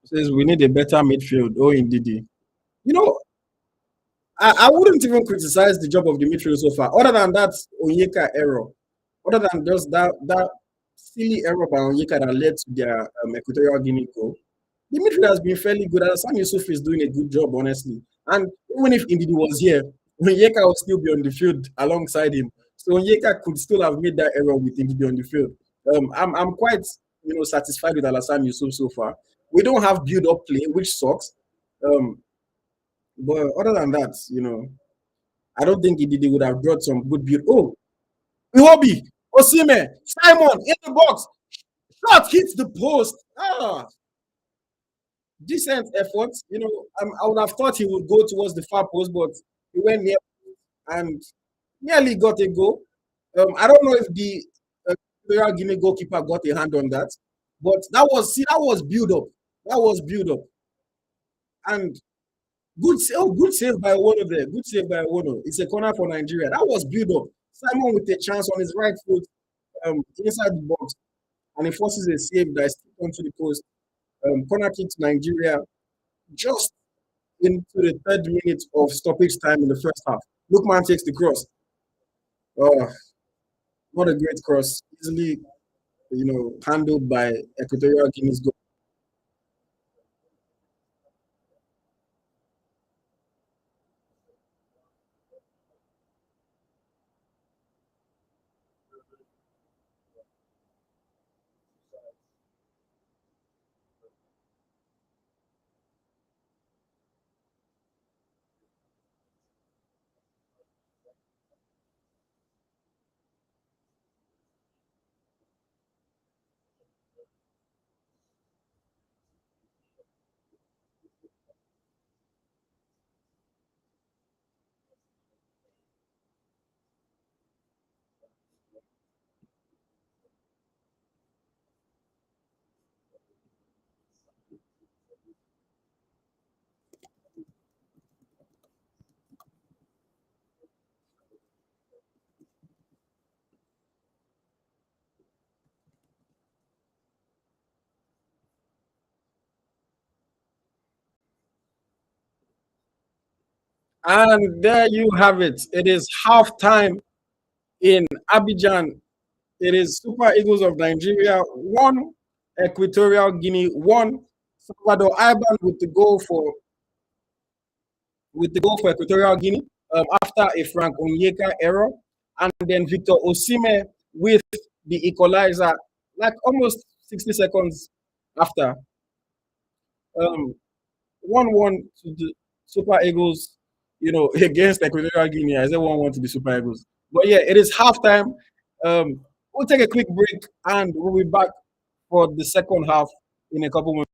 Says we need a better midfield. Oh, indeed. You know, I wouldn't even criticize the job of the midfield so far, other than that Onyeka error. Other than just that silly error by Onyeka that led to their Equatorial Guinea goal. The midfield has been fairly good. And Sam Yusuf is doing a good job, honestly. And even if Ndidi was here, Onyeka would still be on the field alongside him. So Onyeka could still have made that error with Ndidi on the field. I'm quite satisfied with Alassane Yusuf so far. We don't have build-up play, which sucks. Um, but other than that, I don't think Ndidi would have brought some good build. Oh, Iwobi, Osime, Simon in the box. Shot hits the post. Decent effort. I would have thought he would go towards the far post, but he went near and nearly got a goal. I don't know if the Equatorial Guinea goalkeeper got a hand on that, but that was build up. That was build up and good save by Owono there. Good save by Owono. It's a corner for Nigeria. That was build up. Simon with a chance on his right foot, inside the box, and he forces a save that is onto the post. Corner kick to Nigeria just into the third minute of stoppage time in the first half. Lookman takes the cross. Oh, what a great cross. Easily, handled by Equatorial Guinea's goal. And there you have it. It is halftime in Abidjan. It is Super Eagles of Nigeria 1, Equatorial Guinea 1. Salvador Iban with the goal for Equatorial Guinea after a Frank Onyeka error, and then Victor Osime with the equalizer, like almost 60 seconds after. 1-1 to the Super Eagles, against Equatorial Guinea. I said 1-1 to the Super Eagles. But yeah, it is halftime. We'll take a quick break and we'll be back for the second half in a couple minutes.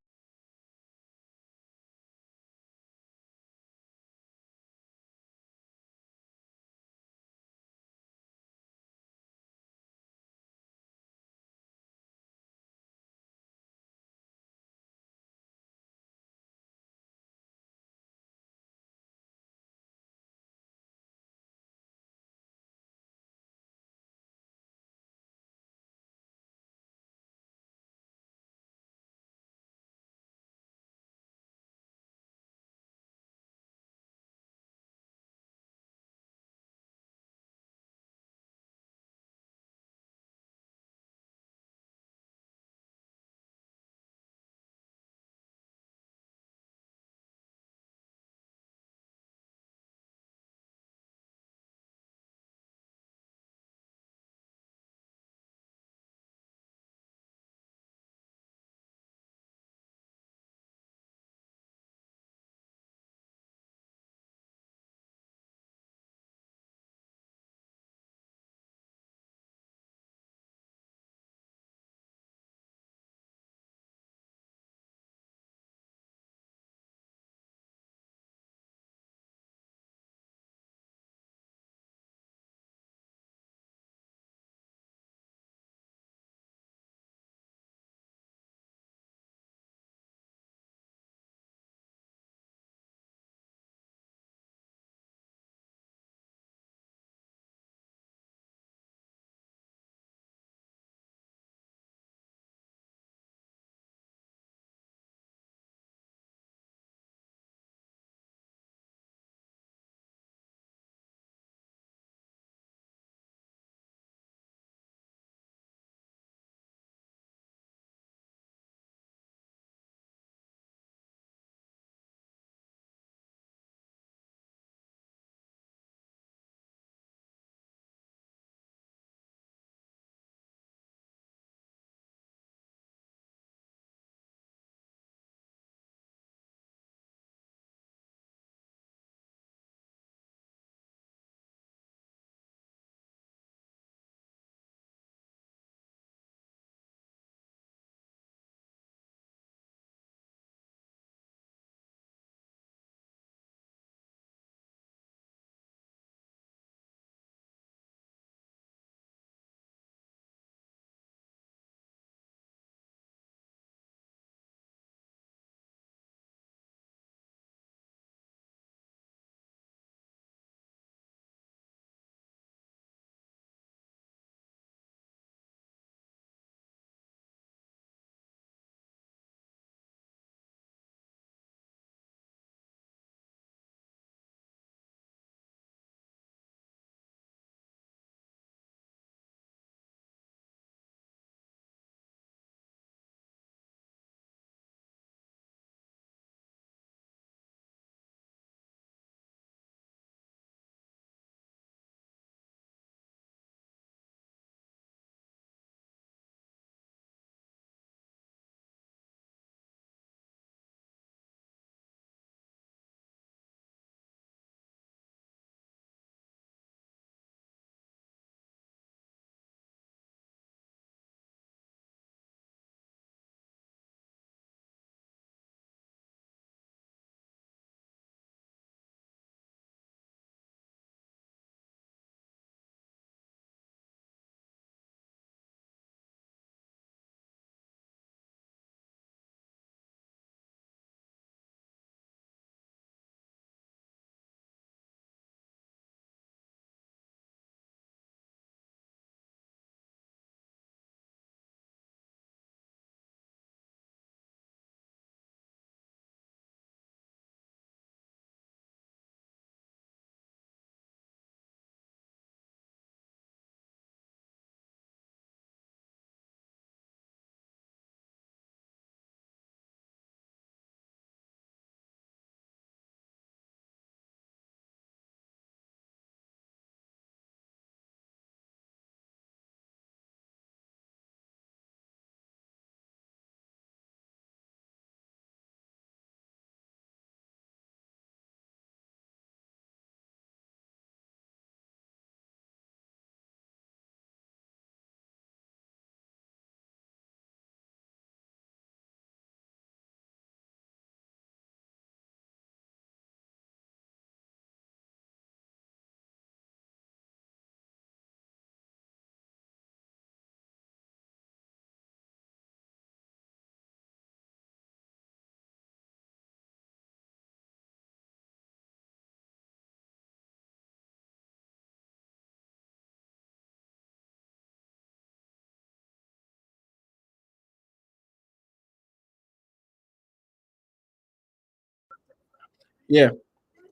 Yeah.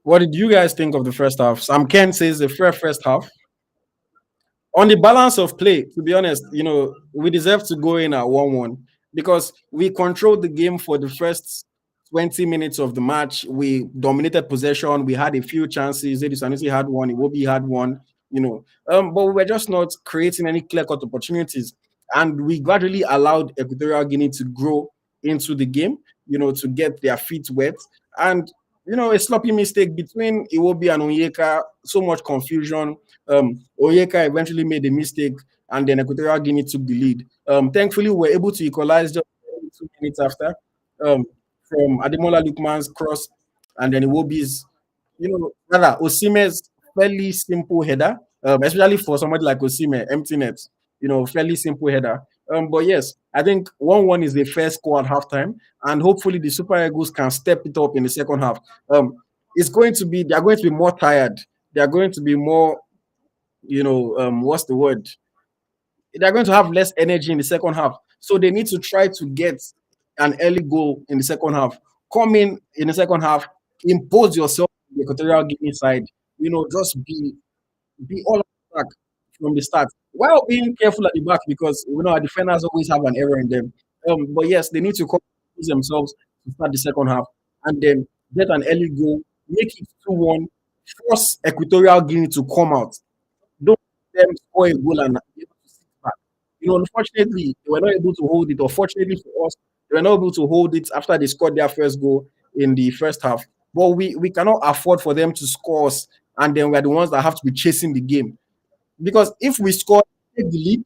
What did you guys think of the first half? Sam Ken says the fair first half. On the balance of play, to be honest, we deserve to go in at 1-1 because we controlled the game for the first 20 minutes of the match. We dominated possession. We had a few chances. Eddie Sanusi had one. Iwobi had one. But we were just not creating any clear-cut opportunities. And we gradually allowed Equatorial Guinea to grow into the game, to get their feet wet. And a sloppy mistake between Iwobi and Onyeka, so much confusion. Onyeka eventually made a mistake, and then Equatorial Guinea took the lead. Thankfully, we were able to equalize just 2 minutes after um, from Ademola Lukman's cross, and then Iwobi's, rather Osime's fairly simple header, especially for somebody like Osime, empty net, fairly simple header. But yes, I think 1-1 is the first score at halftime, and hopefully the Super Eagles can step it up in the second half. They are going to be more tired. They are going to be more, what's the word? They're going to have less energy in the second half. So they need to try to get an early goal in the second half. Come in the second half, impose yourself on the Equatorial Guinea side. Just be all back from the start while being careful at the back because our defenders always have an error in them. But yes, they need to compose themselves to start the second half and then get an early goal, make it 2-1, force Equatorial Guinea to come out. Don't let them score a goal and be able to sit back. Unfortunately, they were not able to hold it. Or fortunately for us, they were not able to hold it after they scored their first goal in the first half. But we cannot afford for them to score us, and then we're the ones that have to be chasing the game. Because if we score, take the lead,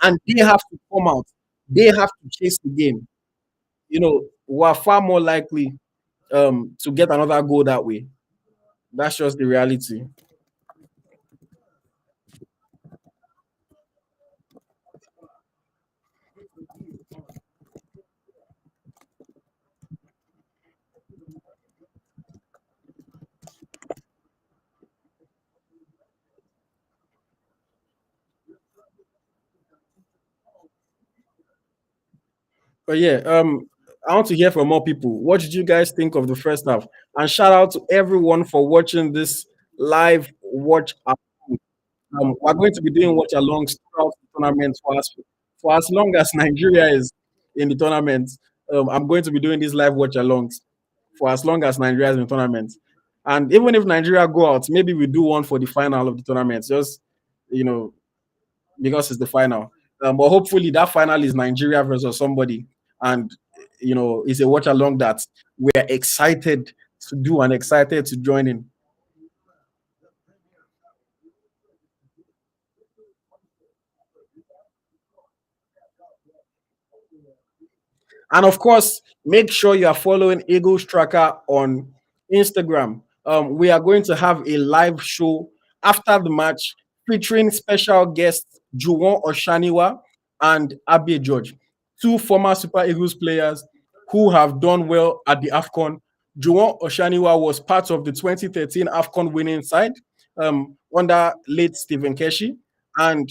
and they have to come out, they have to chase the game. We're far more likely to get another goal that way. That's just the reality. But yeah, I want to hear from more people. What did you guys think of the first half? And shout out to everyone for watching this live watch. We're going to be doing watch alongs throughout the tournament for as long as Nigeria is in the tournament. I'm going to be doing these live watch alongs for as long as Nigeria is in the tournament. And even if Nigeria go out, maybe we do one for the final of the tournament. Just you know, because it's the final. But hopefully that final is Nigeria versus somebody, and it's a watch along that we're excited to do and excited to join in. And of course, make sure you are following Eagles Tracker on Instagram. We are going to have a live show after the match featuring special guests Juwon Oshaniwa and Abe George, two former Super Eagles players who have done well at the AFCON. Juwon Oshaniwa was part of the 2013 AFCON winning side under late Stephen Keshi, and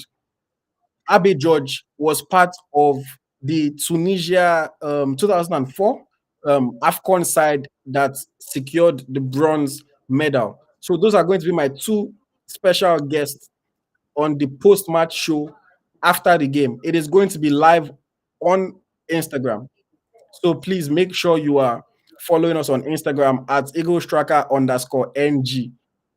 Abe George was part of the Tunisia 2004 AFCON side that secured the bronze medal. So those are going to be my two special guests on the post-match show after the game. It is going to be live on Instagram. So please make sure you are following us on Instagram at eaglestracker_NG.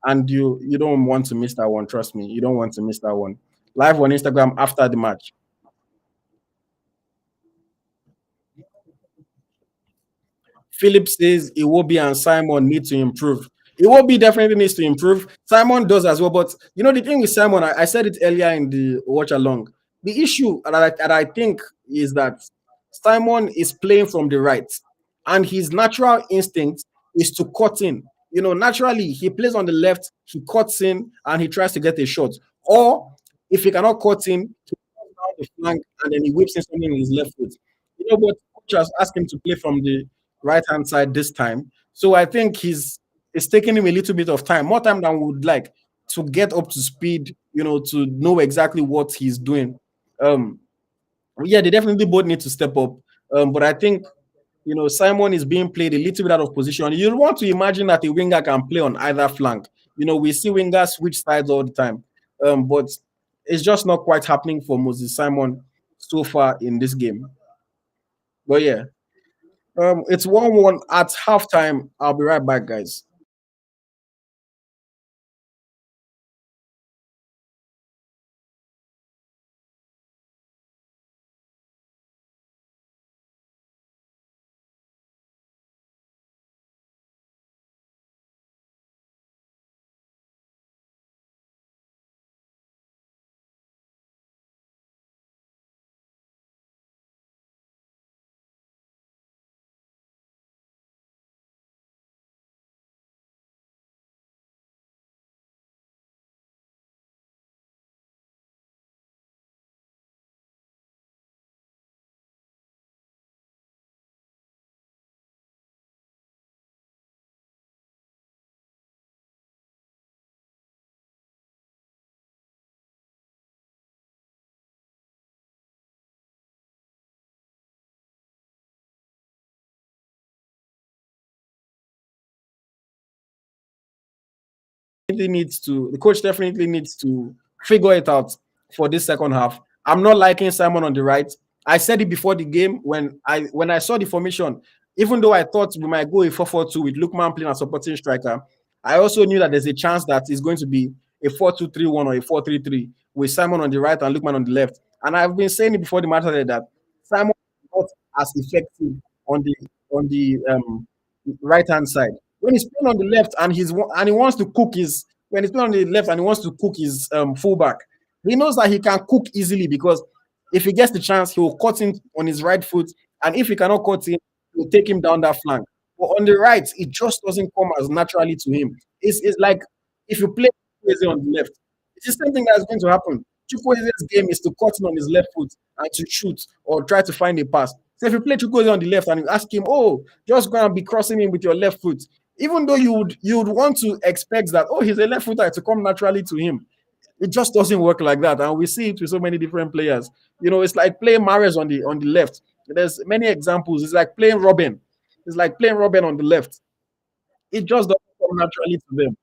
And you don't want to miss that one. Trust me, you don't want to miss that one. Live on Instagram after the match. Philip says Iwobi and Simon need to improve. Iwobi definitely needs to improve. Simon does as well. But the thing with Simon, I said it earlier in the watch along. The issue that I think is that Simon is playing from the right, and his natural instinct is to cut in. Naturally, he plays on the left, he cuts in, and he tries to get a shot. Or if he cannot cut in, he comes down the flank and then he whips in something in his left foot. But coach has asked him to play from the right hand side this time. So I think it's taking him a little bit of time, more time than we would like, to get up to speed, to know exactly what he's doing. Yeah, they definitely both need to step up. But I think Simon is being played a little bit out of position. You want to imagine that a winger can play on either flank. We see wingers switch sides all the time, but it's just not quite happening for Moses Simon so far in this game. But yeah, it's 1-1 at halftime. I'll be right back, guys. The coach definitely needs to figure it out for this second half. I'm not liking Simon on the right. I said it before the game when I saw the formation. Even though I thought we might go a 4-4-2 with Lukman playing as supporting striker, I also knew that there's a chance that it's going to be a 4-2-3-1 or a 4-3-3 with Simon on the right and Lukman on the left. And I've been saying it before the match started that Simon is not as effective on the right hand side. When he's playing on the left and he wants to cook his when he's playing on the left and he wants to cook his fullback, he knows that he can cook easily because if he gets the chance, he will cut in on his right foot, and if he cannot cut in, he'll take him down that flank. But on the right, it just doesn't come as naturally to him. It's like if you play Chukwueze on the left, it's the same thing that's going to happen. Chukwueze's game is to cut in on his left foot and to shoot or try to find a pass. So if you play Chukwueze on the left and you ask him, oh, just go and be crossing in with your left foot, even though you would want to expect that, oh, he's a left footer to come naturally to him. It just doesn't work like that, and we see it with so many different players. It's like playing Mares on the left. There's many examples. It's like playing Robin. It's like playing Robin on the left. It just doesn't come naturally to them.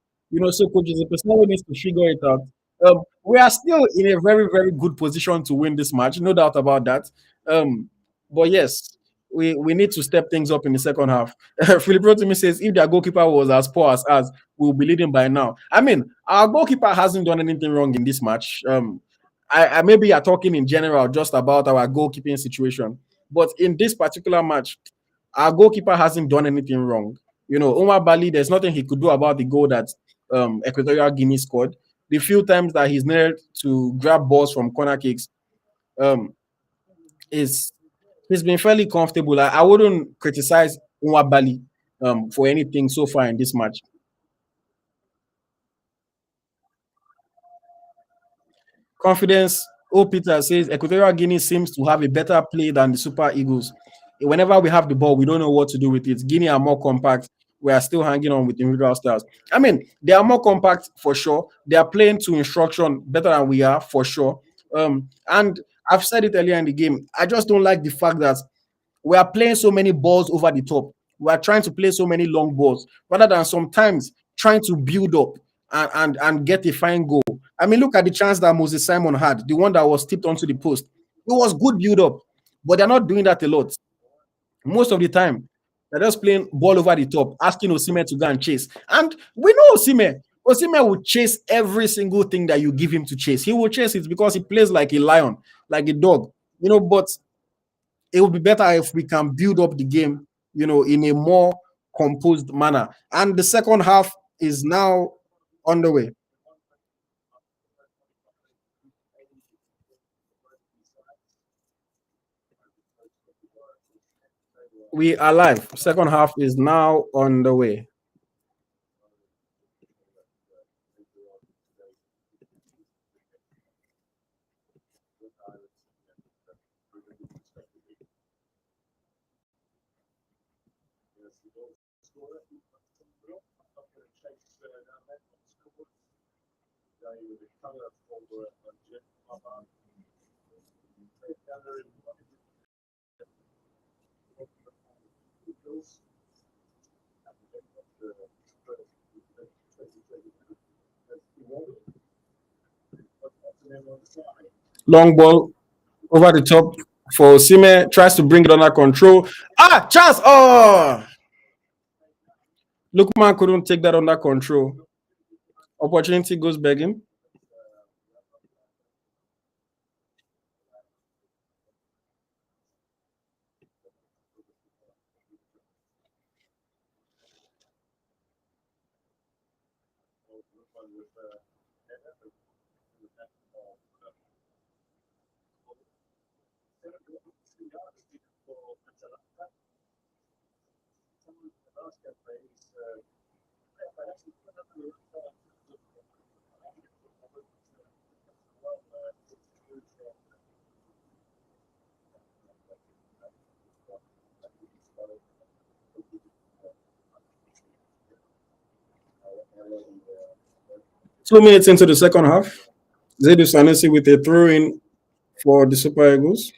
So Coach Jose needs to figure it out. We are still in a very, very good position to win this match, no doubt about that. But yes, we need to step things up in the second half. Philip Rotimi says if their goalkeeper was as poor as us, we'll be leading by now. I mean, our goalkeeper hasn't done anything wrong in this match. I maybe are talking in general just about our goalkeeping situation, but in this particular match, our goalkeeper hasn't done anything wrong. Omar Bali, there's nothing he could do about the goal that Equatorial Guinea scored. The few times that he's needed to grab balls from corner kicks, um, is he's been fairly comfortable. I wouldn't criticize Omar Bali for anything so far in this match. Confidence. O Peter says Equatorial Guinea seems to have a better play than the Super Eagles. Whenever we have the ball, we don't know what to do with it. Guinea are more compact. We are still hanging on with individual styles. I mean, they are more compact for sure. They are playing to instruction better than we are for sure. And I've said it earlier in the game. I just don't like the fact that we are playing so many balls over the top. We are trying to play so many long balls rather than sometimes trying to build up and get a fine goal. I mean, look at the chance that Moses Simon had, the one that was tipped onto the post. It was good build up, but they're not doing that a lot. Most of the time, they're just playing ball over the top, asking Osimhen to go and chase. And we know Osimhen. Osimhen will chase every single thing that you give him to chase. He will chase it because he plays like a lion, like a dog. But it would be better if we can build up the game, in a more composed manner. And the second half is now on the way. We are live. Second half is now on the way. Long ball over the top for Sime, tries to bring it under control. Ah, chance! Oh, Lookman couldn't take that under control. Opportunity goes begging. Two minutes into the second half, Zaidu Sanusi with a throw in for the Super Eagles.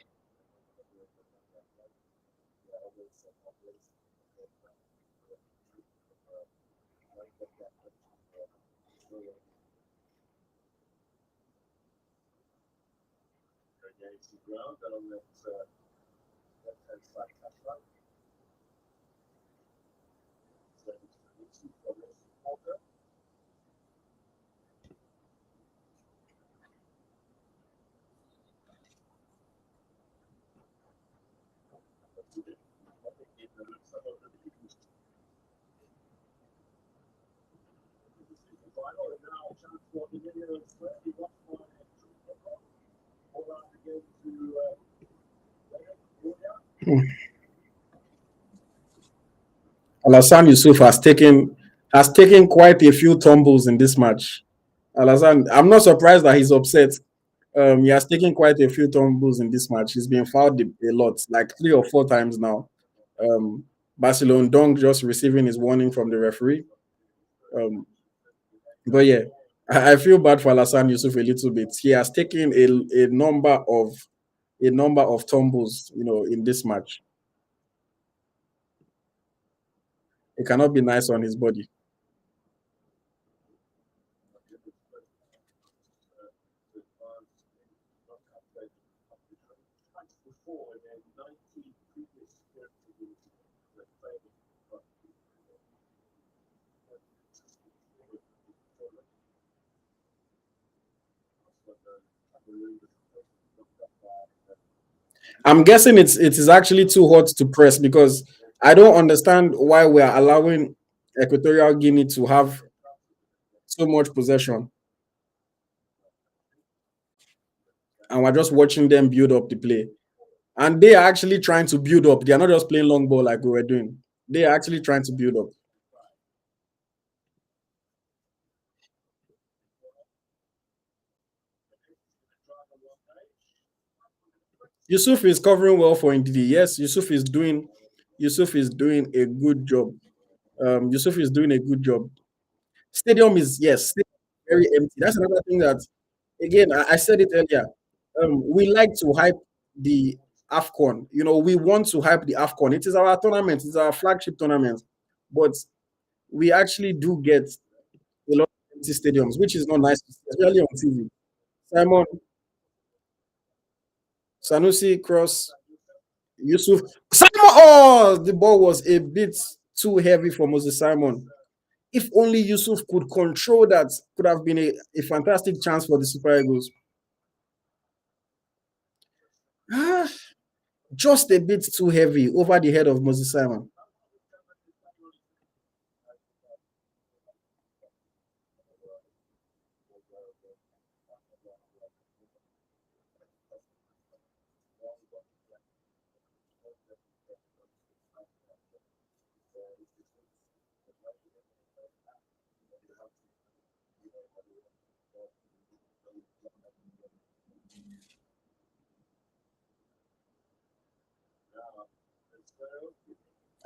Alassane Yusuf has taken quite a few tumbles in this match. Alassane, I'm not surprised that he's upset. He has taken quite a few tumbles in this match. He's been fouled a lot, like 3 or 4 times now. Barcelona Dong just receiving his warning from the referee. Um, but yeah, I feel bad for Alassane Yusuf a little bit. He has taken a number of tumbles, in this match. It cannot be nice on his body. I'm guessing it is actually too hot to press because I don't understand why we are allowing Equatorial Guinea to have so much possession and we're just watching them build up the play. And they are actually trying to build up. They are not just playing long ball like we were doing. They are actually trying to build up. Yusuf is covering well for Ndidi. Yes, Yusuf is doing a good job. Yusuf is doing a good job. Stadium is very empty. That's another thing that, again, I said it earlier. We like to hype the AFCON. We want to hype the AFCON. It is our tournament. It's our flagship tournament. But we actually do get a lot of empty stadiums, which is not nice, to see, especially on TV. Simon Sanusi cross Yusuf. Simon! Oh, the ball was a bit too heavy for Moses Simon. If only Yusuf could control that, could have been a fantastic chance for the Super Eagles. Ah, just a bit too heavy over the head of Moses Simon.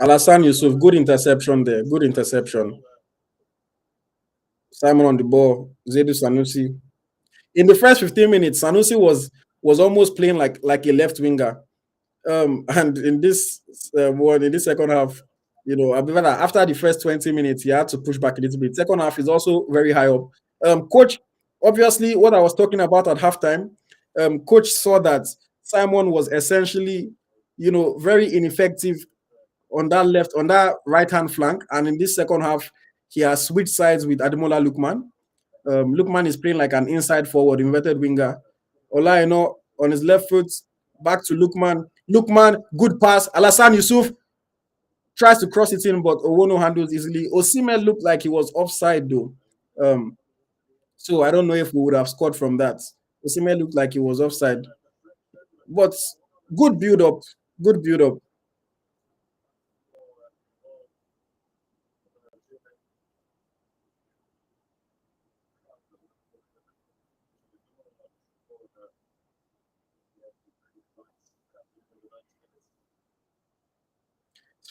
Alassane Yusuf, good interception there. Good interception. Simon on the ball. Zaidu Sanusi. In the first 15 minutes, Sanusi was almost playing like a left winger. And in this second half, I believe that after the first 20 minutes, he had to push back a little bit. Second half is also very high up. Coach Obviously, what I was talking about at halftime, coach saw that Simon was essentially, very ineffective on that right hand flank, and in this second half, he has switched sides with Ademola Lukman. Lukman is playing like an inside forward, inverted winger. Olaino on his left foot, back to Lukman. Lukman, good pass. Alassane Yusuf tries to cross it in, but Owono handles easily. Osimhen looked like he was offside though. So I don't know if we would have scored from that. Osimhen looked like he was offside. But good build up. Good build up.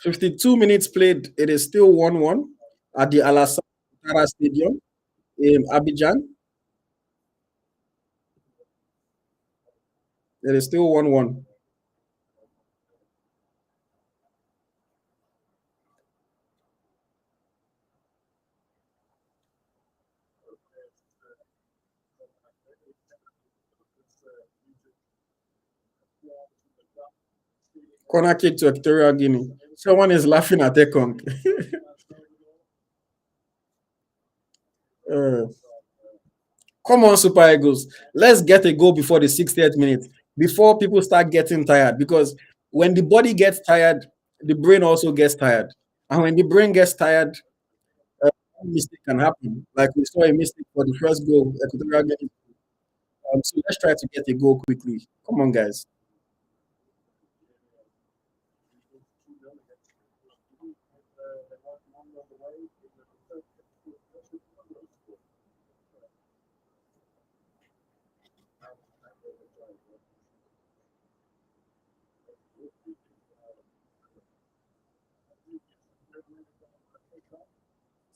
52 minutes played. It is still 1-1 at the Alassane Ouattara Stadium in Abidjan. It is still 1-1. Corner kick to Equatorial Guinea. Someone is laughing at Ekong. uh, Come on, Super Eagles. Let's get a goal before the 60th minute, before people start getting tired. Because when the body gets tired, the brain also gets tired. And when the brain gets tired, a mistake can happen. Like we saw a mistake for the first goal, Equatorial Guinea. So let's try to get a goal quickly. Come on, guys.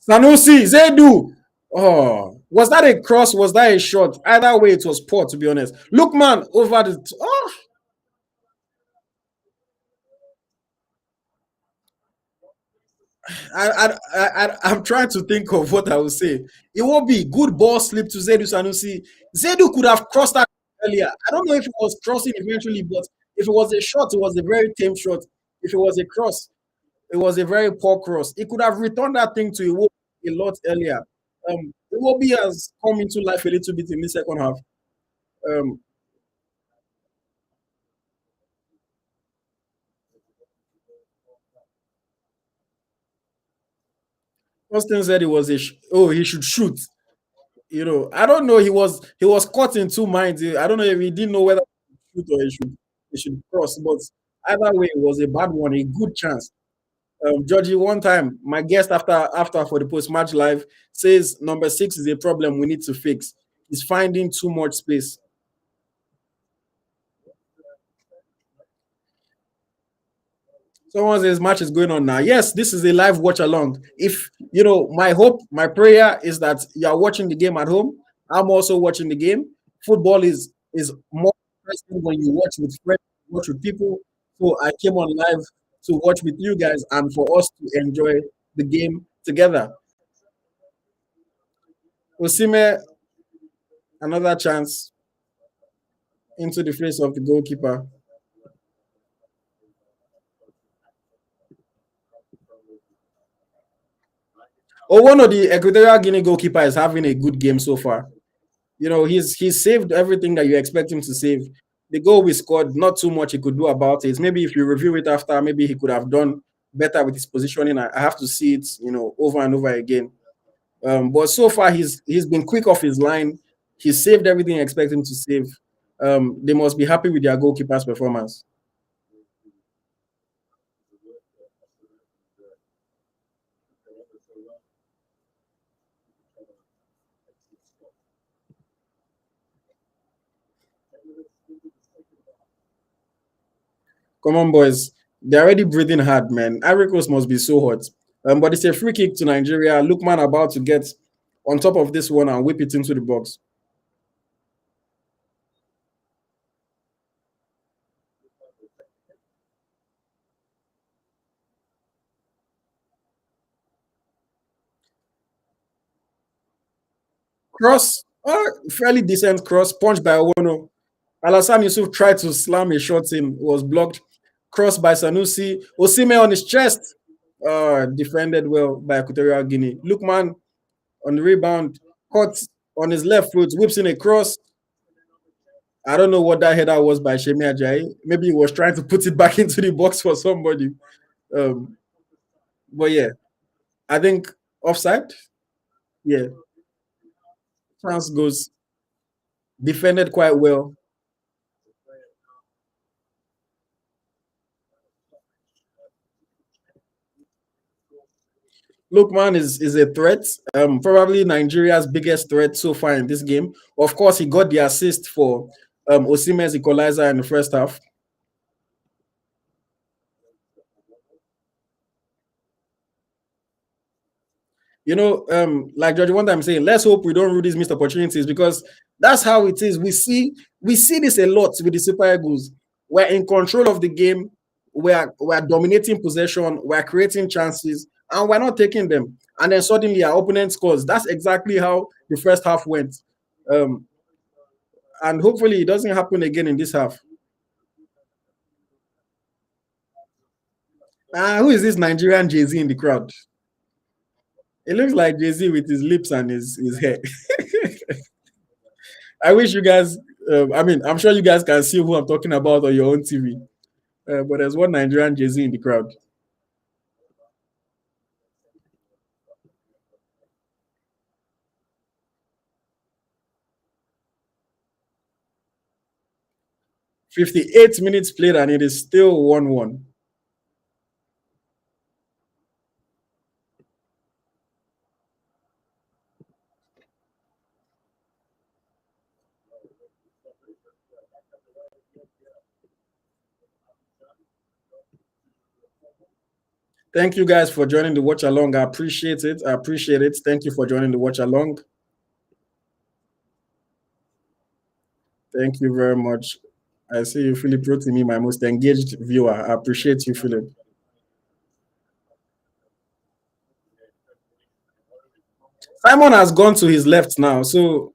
Sanusi, Zedu. Oh, was that a cross? Was that a shot? Either way, it was poor, to be honest. Look, man, over the. Oh, I'm trying to think of what I would say. It won't be good ball slip to Zedu Sanusi. Zedu could have crossed that earlier. I don't know if it was crossing eventually, but if it was a shot, it was a very tame shot. If it was a cross, it was a very poor cross. He could have returned that thing to Iwobi a lot earlier. Iwobi has come into life a little bit in the second half. Um, Austin said he was he should shoot. I don't know. He was caught in two minds. I don't know if he didn't know whether to shoot or he should cross. But either way, it was a bad one, a good chance. Georgie, one time, my guest after for the post match live says number 6 is a problem we need to fix. He's finding too much space. Someone says match is going on now. Yes, this is a live watch along. If my hope, my prayer is that you are watching the game at home. I'm also watching the game. Football is more interesting when you watch with friends, watch with people. So I came on live to watch with you guys and for us to enjoy the game together. Osime, another chance into the face of the goalkeeper. Oh, one of the Equatorial Guinea goalkeeper is having a good game so far. He's saved everything that you expect him to save. The goal we scored, not too much he could do about it. Maybe if you review it after, maybe he could have done better with his positioning. I have to see it, over and over again. But so far he's been quick off his line. He saved everything you expect him to save. They must be happy with their goalkeeper's performance. Come on, boys. They're already breathing hard, man. Ivory Coast must be so hot. But it's a free kick to Nigeria. Lookman about to get on top of this one and whip it into the box. Cross. Fairly decent cross, punched by Owono. Alassane Yusuf tried to slam a shot in, was blocked. Cross by Sanusi. Osime on his chest. Defended well by Equatorial Guinea. Lookman on the rebound, caught on his left foot, whips in a cross. I don't know what that header was by Shemi Ajayi. Maybe he was trying to put it back into the box for somebody. Um, but yeah, I think offside. Yeah, France goes defended quite well. Lookman is a threat. Probably Nigeria's biggest threat so far in this game. Of course, he got the assist for Osimhen's equalizer in the first half. Like George, one time saying, let's hope we don't rule these missed opportunities because that's how it is. We see this a lot with the Super Eagles. We're in control of the game, we're dominating possession, we're creating chances, and we're not taking them. And then suddenly our opponent scores. That's exactly how the first half went. Um, and hopefully it doesn't happen again in this half. Who is this Nigerian Jay-Z in the crowd? It looks like Jay-Z with his lips and his hair. I wish you guys. I'm sure you guys can see who I'm talking about on your own TV. But there's one Nigerian Jay-Z in the crowd. 58 minutes played and it is still 1-1. Thank you guys for joining the watch along. I appreciate it. I appreciate it. Thank you for joining the watch along. Thank you very much. I see you, Philip wrote to me, my most engaged viewer. I appreciate you, Philip. Simon has gone to his left now. So,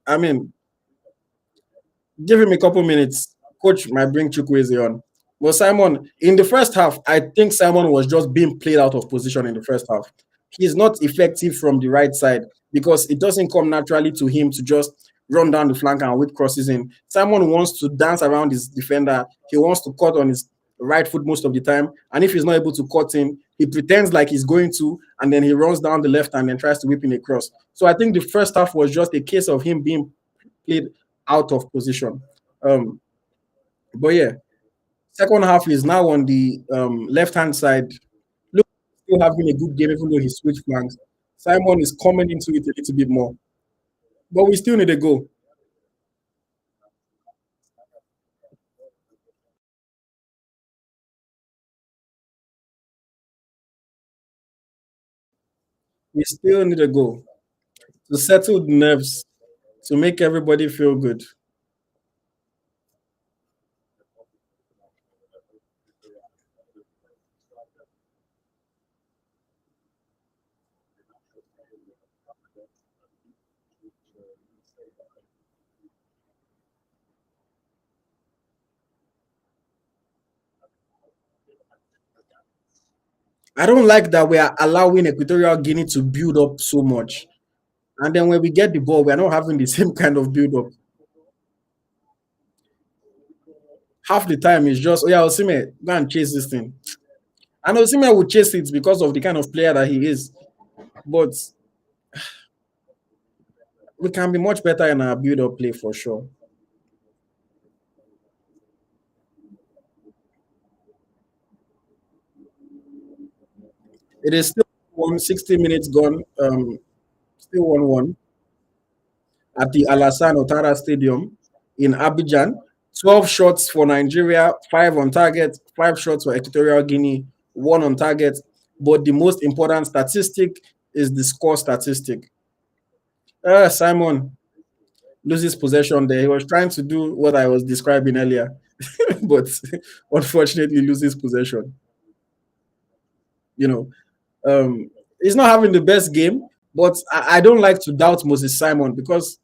give him a couple minutes. Coach might bring Chukwueze on. Well, Simon, in the first half, I think Simon was just being played out of position in the first half. He's not effective from the right side because it doesn't come naturally to him to just run down the flank and whip crosses in. Simon wants to dance around his defender. He wants to cut on his right foot most of the time. And if he's not able to cut in, he pretends like he's going to, and then he runs down the left and then tries to whip in a cross. So I think the first half was just a case of him being played out of position. But yeah, second half is now on the left-hand side. Look, still having a good game, even though he switched flanks. Simon is coming into it a little bit more. But we still need a goal. We still need a goal to settle the nerves, to make everybody feel good. I don't like that we are allowing Equatorial Guinea to build up so much. And then when we get the ball, we are not having the same kind of build up. Half the time it's just, oh yeah, Osime, go and chase this thing. And Osime will chase it because of the kind of player that he is. But we can be much better in our build up play for sure. It is still 160 minutes gone. Still 1-1 at the Alassane Ouattara Stadium in Abidjan. 12 shots for Nigeria, 5 on target, 5 shots for Equatorial Guinea, 1 on target. But the most important statistic is the score statistic. Simon loses possession there. He was trying to do what I was describing earlier, but unfortunately loses possession. You know, he's not having the best game, but I don't like to doubt Moses Simon because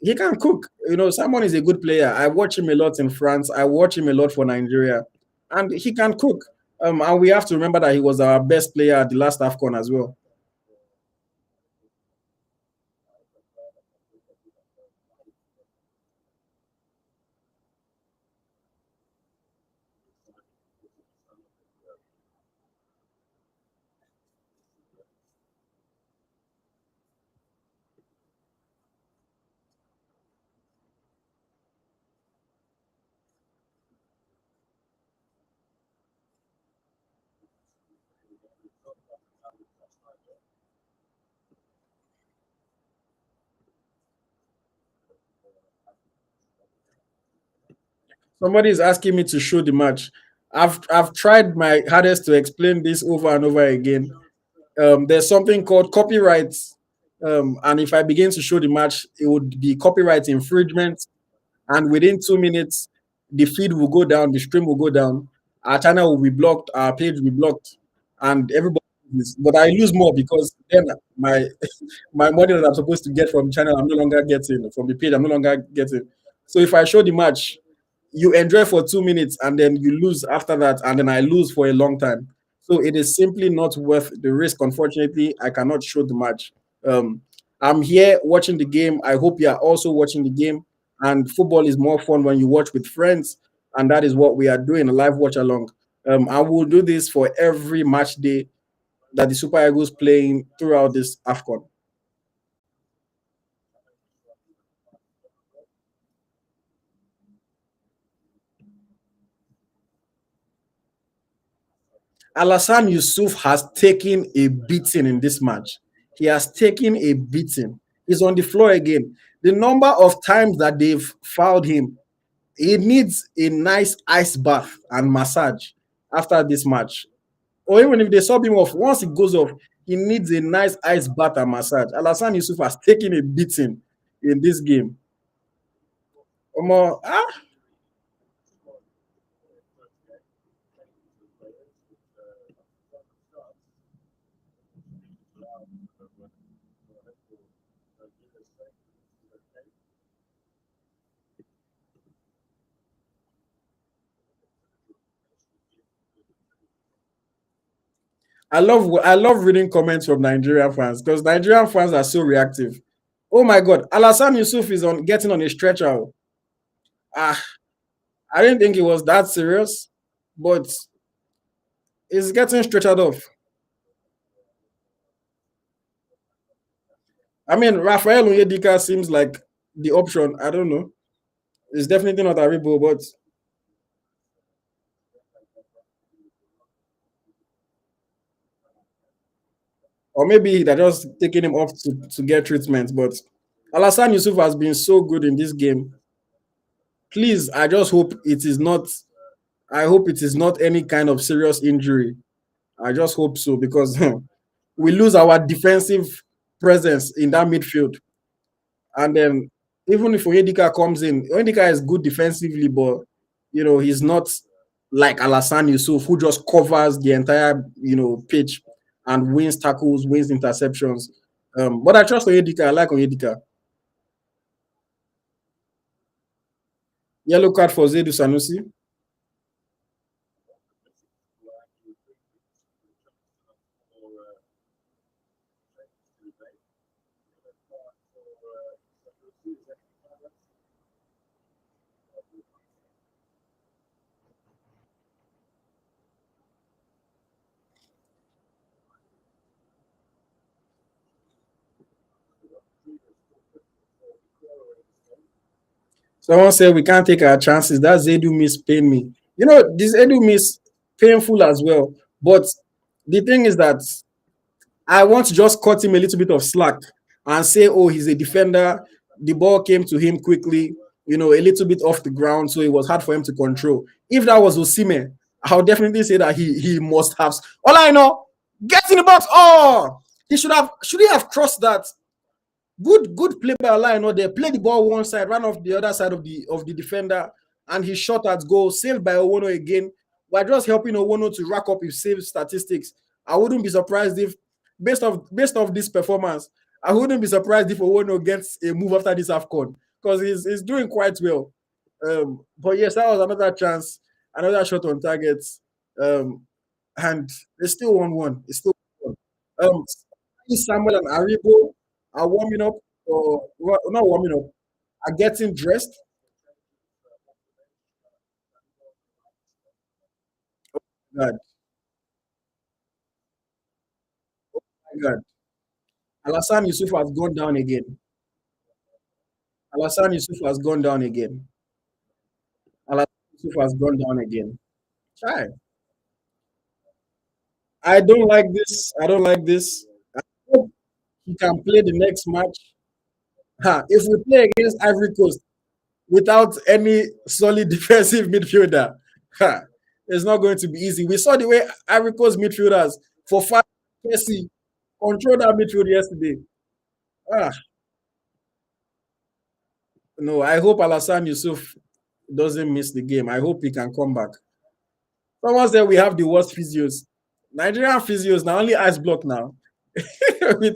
He can cook. Simon is a good player. I watch him a lot in France. I watch him a lot for Nigeria, and he can cook. And we have to remember that he was our best player at the last AFCON as well. Somebody is asking me to show the match. I've tried my hardest to explain this over and over again. There's something called copyright, and if I begin to show the match, it would be copyright infringement, and within 2 minutes, the feed will go down, the stream will go down, our channel will be blocked, our page will be blocked, and everybody. But I lose more because then my my money that I'm supposed to get from the channel, I'm no longer getting from the page. I'm no longer getting. So if I show the match, you enjoy for 2 minutes and then you lose after that, and then I lose for a long time. So it is simply not worth the risk. Unfortunately, I cannot show the match. Um, I'm here watching the game. I hope you are also watching the game. And football is more fun when you watch with friends, and that is what we are doing a live watch along. I will do this for every match day that the Super Eagles playing throughout this AFCON. Alassane Yusuf has taken a beating in this match. He has taken a beating. He's on the floor again. The number of times that they've fouled him, he needs a nice ice bath and massage after this match. Or even if they sub him off, once it goes off, he needs a nice ice bath and massage. Alassane Yusuf has taken a beating in this game. Omo, I love reading comments from Nigerian fans because Nigerian fans are so reactive. Oh my God, Alassane Yusuf is on getting on a stretcher. Ah, I didn't think it was that serious, but it's getting stretchered off. I mean, Rafael Onyedika seems like the option. I don't know. It's definitely not Aribo, but or maybe they're just taking him off to get treatment. But Alassane Yusuf has been so good in this game. Please, I just hope it is not. I hope it is not any kind of serious injury. I just hope so because we lose our defensive presence in that midfield. And then even if Onyedika comes in, Onyedika is good defensively, but he's not like Alassane Yusuf, who just covers the entire pitch and wins tackles, wins interceptions. But I trust Onyedika. I like Onyedika. Yellow card for Zedu Sanusi. Someone said we can't take our chances. That Zedu miss pain me. This Edu miss painful as well. But the thing is that I want to just cut him a little bit of slack and say, oh, he's a defender. The ball came to him quickly, a little bit off the ground, so it was hard for him to control. If that was Osime, I'll definitely say that he must have. All I know, get in the box. Oh, should he have crossed that? Good play by Lion. They play the ball one side, ran off the other side of the defender, and he shot at goal, saved by Owono again. We're just helping Owono to rack up his save statistics. I wouldn't be surprised if, based off this performance, I wouldn't be surprised if Owono gets a move after this AFCON. because he's doing quite well. But yes, that was another chance, another shot on target. Um, and it's still 1-1. It's still 1-1. Samuel and Aribo are warming up, or not warming up, are getting dressed. God, my God. Alassane Yusuf has gone down again. Alassane Yusuf has gone down again. Alassane Yusuf has gone down again. Chai. I don't like this. I don't like this. I hope he can play the next match. If we play against Ivory Coast without any solid defensive midfielder, it's not going to be easy. We saw the way Ivory Coast midfielders for far Messi controlled that midfield yesterday. Ah, no, I hope Alassane Yusuf doesn't miss the game. I hope he can come back. Someone said we have the worst physios. Nigerian physios now only ice block now. With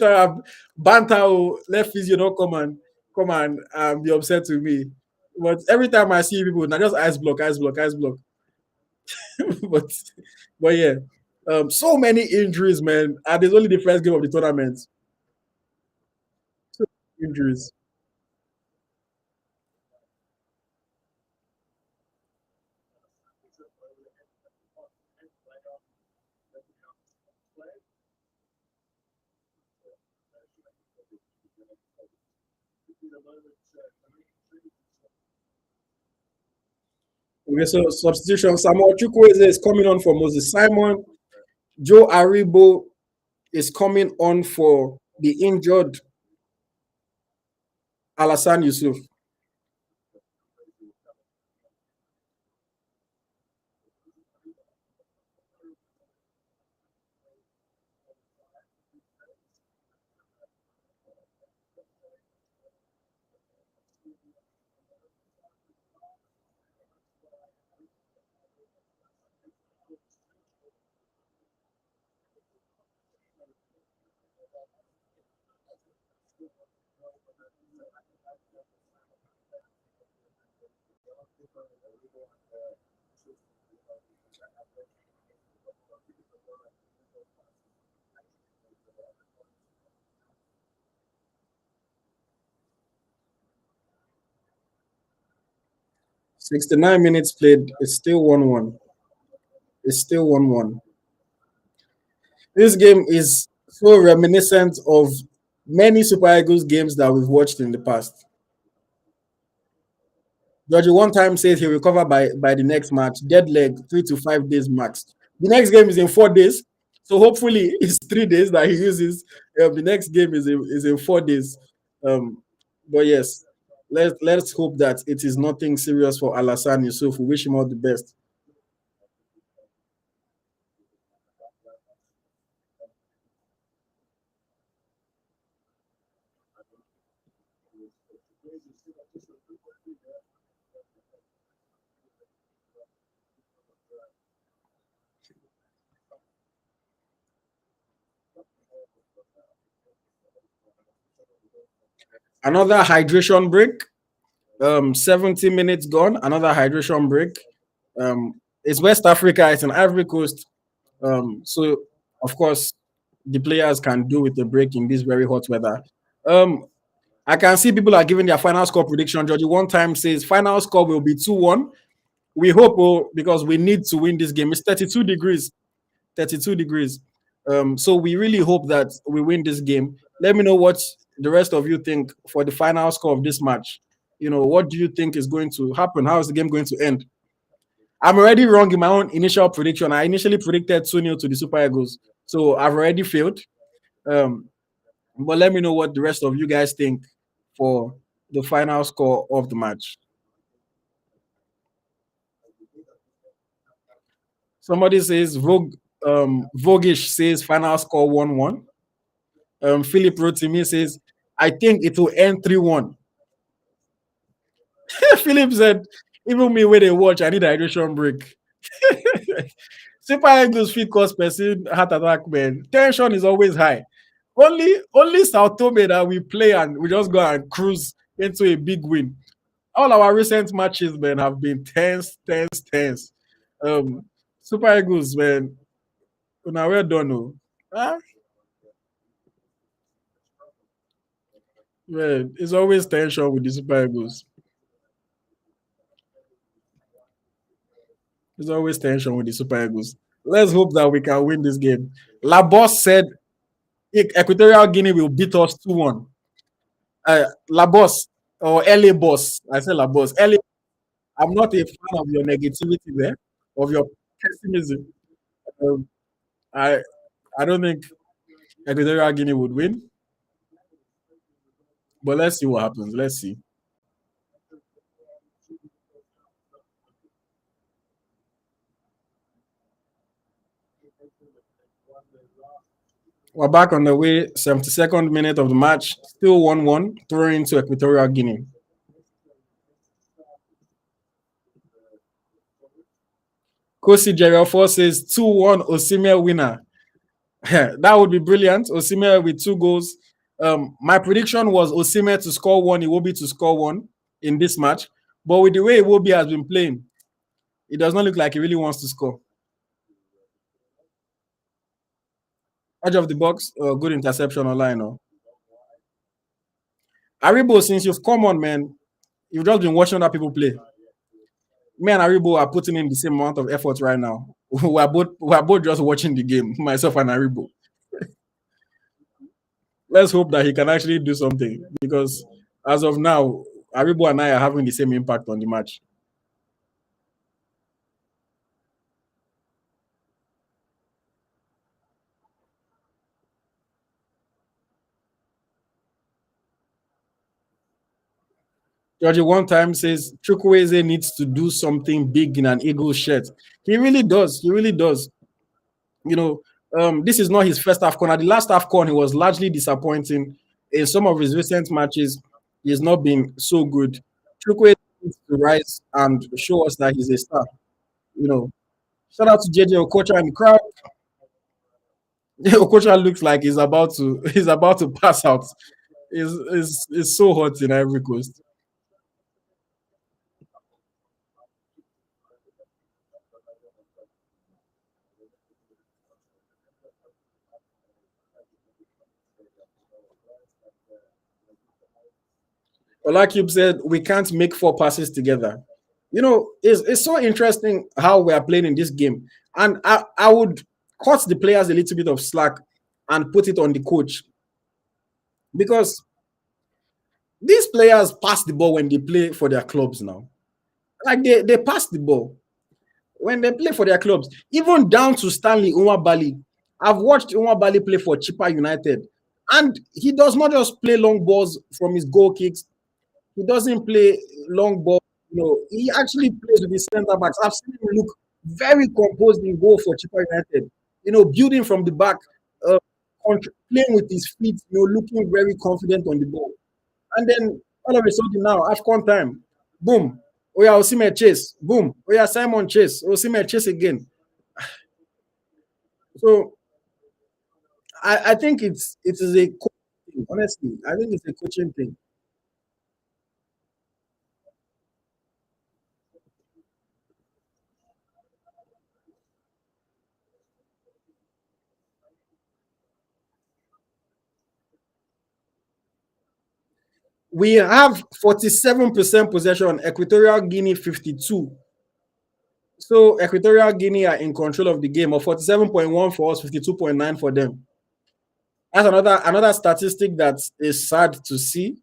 Bantao left physio don't come and be upset with me. But every time I see people, now just ice block, ice block, ice block. but but yeah. So many injuries, man. And it's only the first game of the tournament. So many injuries. Okay, so substitution. Samuel Chukwueze is coming on for Moses Simon. Joe Aribo is coming on for the injured Alassane Yusuf. 69 minutes played. It's still 1-1. It's still 1-1. This game is so reminiscent of many Super Eagles games that we've watched in the past. Georgie one time says he'll recover by the next match. Dead leg, 3 to 5 days max. The next game is in 4 days. So hopefully it's 3 days that he uses. The next game is in 4 days. But yes, let's hope that it is nothing serious for Alassane Yusuf. We wish him all the best. Another hydration break. 70 minutes gone. Another hydration break. It's West Africa. It's an Ivory Coast. So of course the players can do with a break in this very hot weather. I can see people are giving their final score prediction. Georgie one time says final score will be 2-1. We hope, because we need to win this game. It's 32 degrees. 32 degrees. So we really hope that we win this game. Let me know what the rest of you think for the final score of this match. What do you think is going to happen? How is the game going to end? I'm already wrong in my own initial prediction. I initially predicted 2-0 to the Super Eagles. So I've already failed. But let me know what the rest of you guys think for the final score of the match. Somebody says Vogish says final score 1-1. Philip wrote to me says, I think it will end 3-1. Philip said, even me when they watch, I need a hydration break. Super Eagles fit cause person heart attack, man. Tension is always high. Only Sao Tome that we play and we just go and cruise into a big win. All our recent matches, man, have been tense, tense, tense. Um, Super Eagles, man, now we're done. Oh. Ah, man, it's always tension with the Super Eagles. There's always tension with the Super Eagles. Let's hope that we can win this game. Labos said Equatorial Guinea will beat us 2-1. Labos or LA Boss. I say Labos. LA, I'm not a fan of your negativity there, of your pessimism. Um, I I don't think Equatorial Guinea would win, but let's see what happens. Let's see. We're back on the way. 72nd minute of the match. Still 1-1. Throwing into Equatorial Guinea. Kosi Jerry says 2-1 Osimhen winner. That would be brilliant. Osimhen with 2 goals. My prediction was Osimhen to score one, Iwobi to score one in this match. But with the way Iwobi has been playing, it does not look like he really wants to score. Edge of the box, good interception online. Oh. Aribo, since you've come on, man, you've just been watching other people play. Me and Aribo are putting in the same amount of effort right now. We are both just watching the game, myself and Aribo. Let's hope that he can actually do something because as of now, Aribo and I are having the same impact on the match. Georgie one time says Chukwueze needs to do something big in an Eagles shirt. He really does. He really does. You know, this is not his first AFCON. At the last AFCON, he was largely disappointing. In some of his recent matches, he has not been so good. Chukwueze needs to rise and show us that he's a star. You know, shout out to JJ Okocha and the crowd. Okocha looks like he's about to pass out. It's so hot in Ivory Coast. Olakib said we can't make 4 passes together. It's so interesting how we are playing in this game. And I would cut the players a little bit of slack and put it on the coach because these players pass the ball when they play for their clubs now. Like they pass the ball when they play for their clubs, even down to Stanley Nwabali. I've watched Nwabali play for Chippa United, and he does not just play long balls from his goal kicks. He doesn't play long ball. He actually plays with his center backs. I've seen him look very composed in goal for Chippa United. Building from the back, uh, playing with his feet. Looking very confident on the ball. And then all of a sudden now, AFCON time, boom. Oh yeah, Osimhen chase. Boom. Oh yeah, Simon chase. Osimhen chase again. So I think it is a coaching thing, honestly. I think it's a coaching thing. We have 47% possession, Equatorial Guinea 52. So Equatorial Guinea are in control of the game, or 47.1 for us, 52.9 for them. That's another statistic that is sad to see.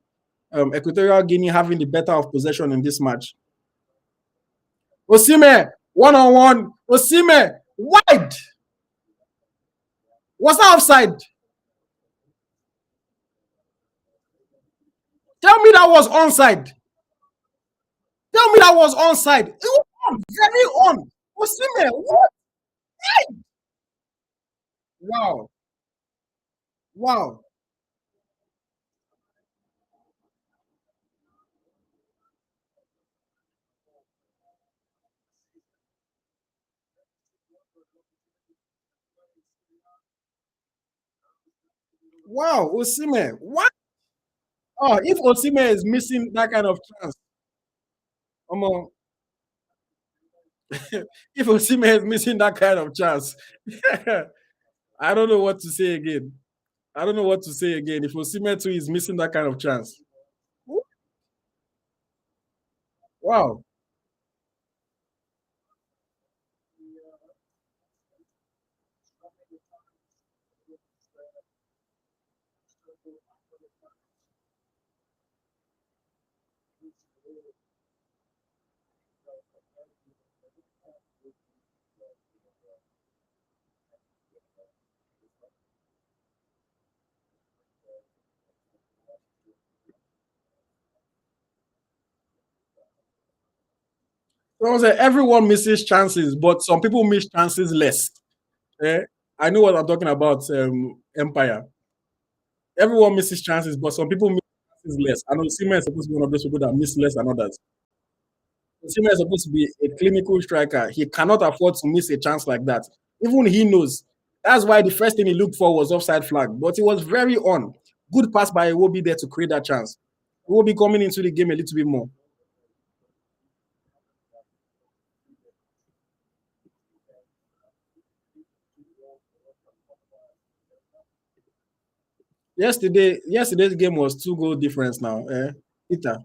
Equatorial Guinea having the better of possession in this match. Osimhen, one-on-one. Osimhen, wide. Was that offside? Tell me that was onside. Tell me that was onside. It was on, very on. Osimhen, what? Wow. Wow. Wow. Osimhen. What? Oh, if Osimhen is missing that kind of chance, um, if Osimhen is missing that kind of chance, I don't know what to say again. I don't know what to say again. If Osimhen too is missing that kind of chance, wow. So I was like, everyone misses chances, but some people miss chances less. Eh? I know what I'm talking about. Empire. Everyone misses chances, but some people miss chances less. I know Osimhen is supposed to be one of those people that miss less than others. Osimhen is supposed to be a clinical striker. He cannot afford to miss a chance like that. Even he knows. That's why the first thing he looked for was offside flag. But he was very on. Good pass by Iwobi there to create that chance. Iwobi coming into the game a little bit more. Yesterday's game was 2 goal difference now. Peter.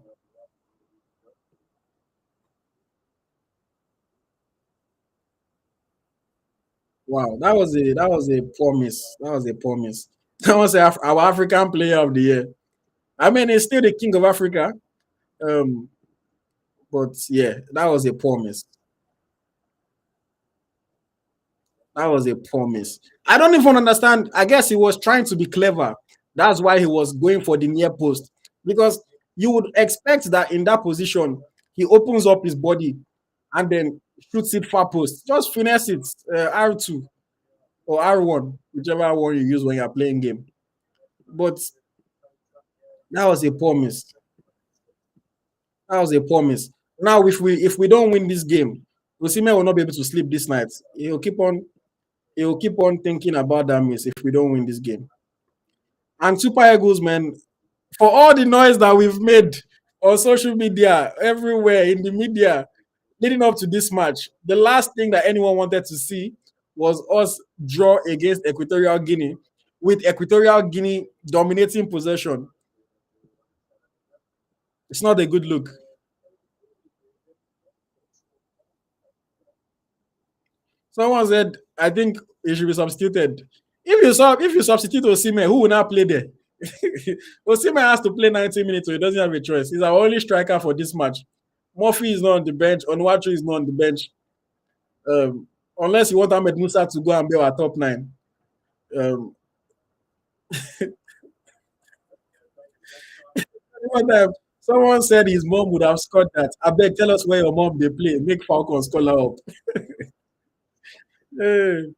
Wow, that was a poor miss. That was a poor miss. That was our African player of the year. I mean, he's still the king of Africa. Um, but yeah, that was a poor miss. That was a poor miss. I don't even understand. I guess he was trying to be clever. That's why he was going for the near post. Because you would expect that in that position, he opens up his body and then shoots it far post. Just finesse it, R2 or R1, whichever one you use when you're playing game. But that was a poor miss. That was a poor miss. Now, if we don't win this game, Osimhen will not be able to sleep this night. He'll keep on thinking about that miss if we don't win this game. And Super Eagles, man, for all the noise that we've made on social media, everywhere in the media, leading up to this match, the last thing that anyone wanted to see was us draw against Equatorial Guinea, with Equatorial Guinea dominating possession. It's not a good look. Someone said, I think he should be substituted. If you substitute Osimhen, who will not play there? Osimhen has to play 90 minutes, so he doesn't have a choice. He's our only striker for this match. Murphy is not on the bench. Onwachu is not on the bench. Unless you want Ahmed Musa to go and be our top nine. Um, one time, someone said his mom would have scored that. I beg, tell us where your mom they play. Make Falcons call her up. Hey,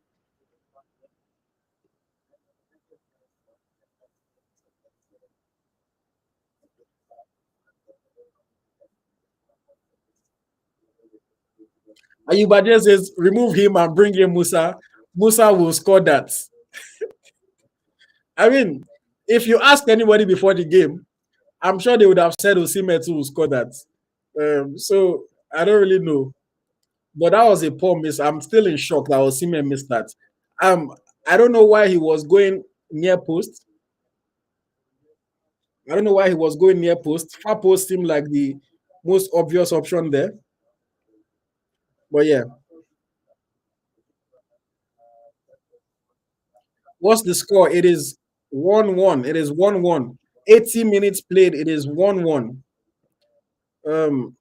Ayubade says, remove him and bring in Musa. Musa will score that. I mean, if you ask anybody before the game, I'm sure they would have said Osimhen will score that. So I don't really know. But that was a poor miss. I'm still in shock that Osimhen missed that. Um, I don't know why he was going near post. I don't know why he was going near post. Far post seemed like the most obvious option there. But yeah, what's the score? It is 1-1. It is 1-1. 80 minutes played. It is 1-1. Um,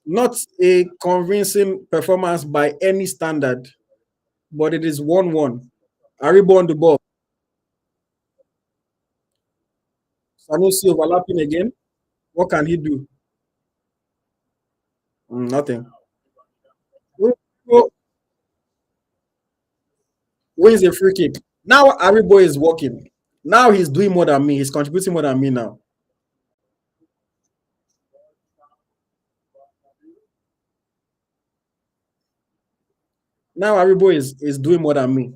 not a convincing performance by any standard, but it is 1-1. Aribo on the ball. Sanusi overlapping again. What can he do? Nothing. Who wins a free kick? Now Aribo is working. Now he's doing more than me. He's contributing more than me now. Now Aribo is doing more than me.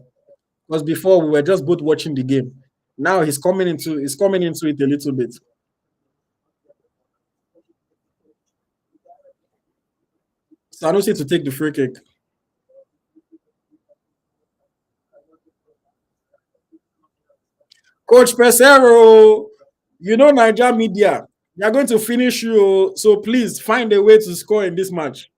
Because before we were just both watching the game. Now he's coming into it a little bit. Sanusi to take the free kick. Coach Pesero, you know Niger media. They are going to finish you, so please find a way to score in this match.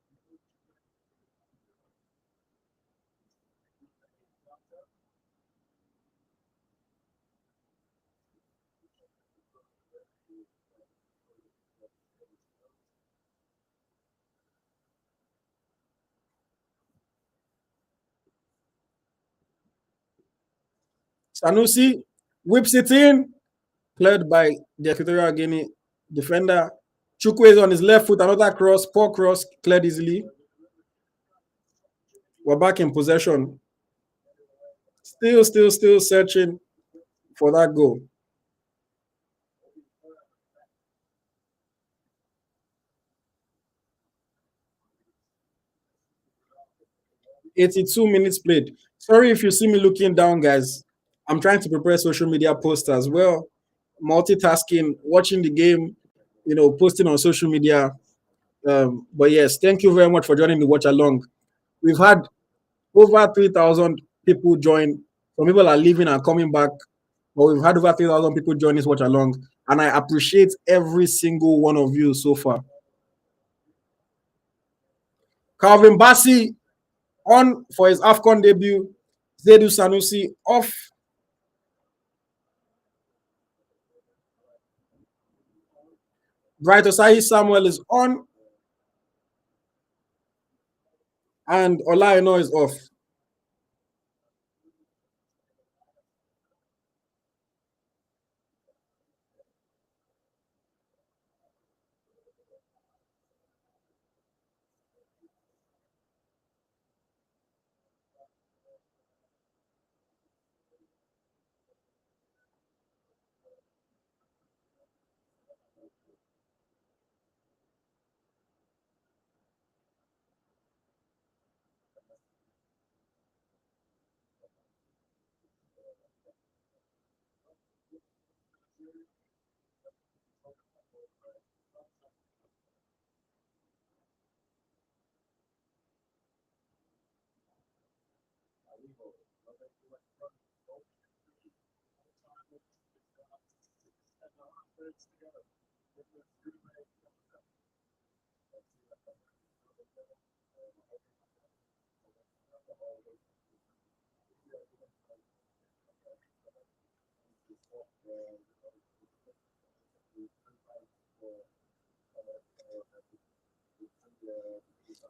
Sanusi whips it in, cleared by the Equatorial Guinea defender. Chukwu is on his left foot, another cross, poor cross, cleared easily. We're back in possession. Still searching for that goal. 82 minutes played. Sorry if you see me looking down, guys. I'm trying to prepare social media posts as well. Multitasking, watching the game, posting on social media. But yes, thank you very much for joining the watch along. We've had over 3,000 people join. Some people are leaving and coming back, but we've had over 3,000 people join this watch along, and I appreciate every single one of you so far. Calvin Bassi on for his AFCON debut. Zedu Sanusi off. Bright Osayi Samuel is on. And Olaino is off.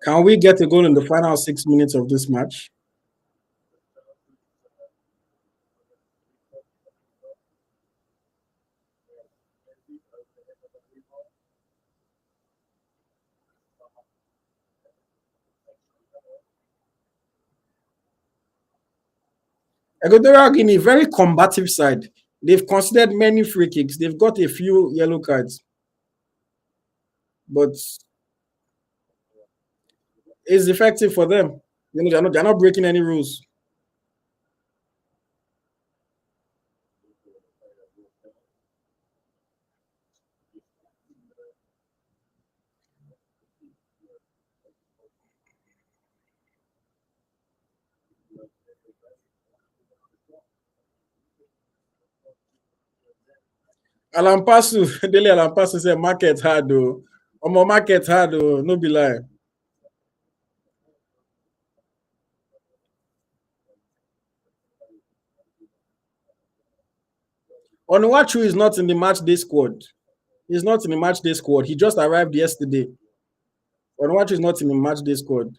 Can we get a goal in the final 6 minutes of this match? Equatorial Guinea, very combative side. They've considered many free kicks. They've got a few yellow cards. But it's effective for them. They're not breaking any rules. Alampasu, Dele Alampasu said market hard though. Market hard though, no be lie. Onuachu is not in the match day squad. He's not in the match day squad. He just arrived yesterday. Onuachu is not in the match day squad.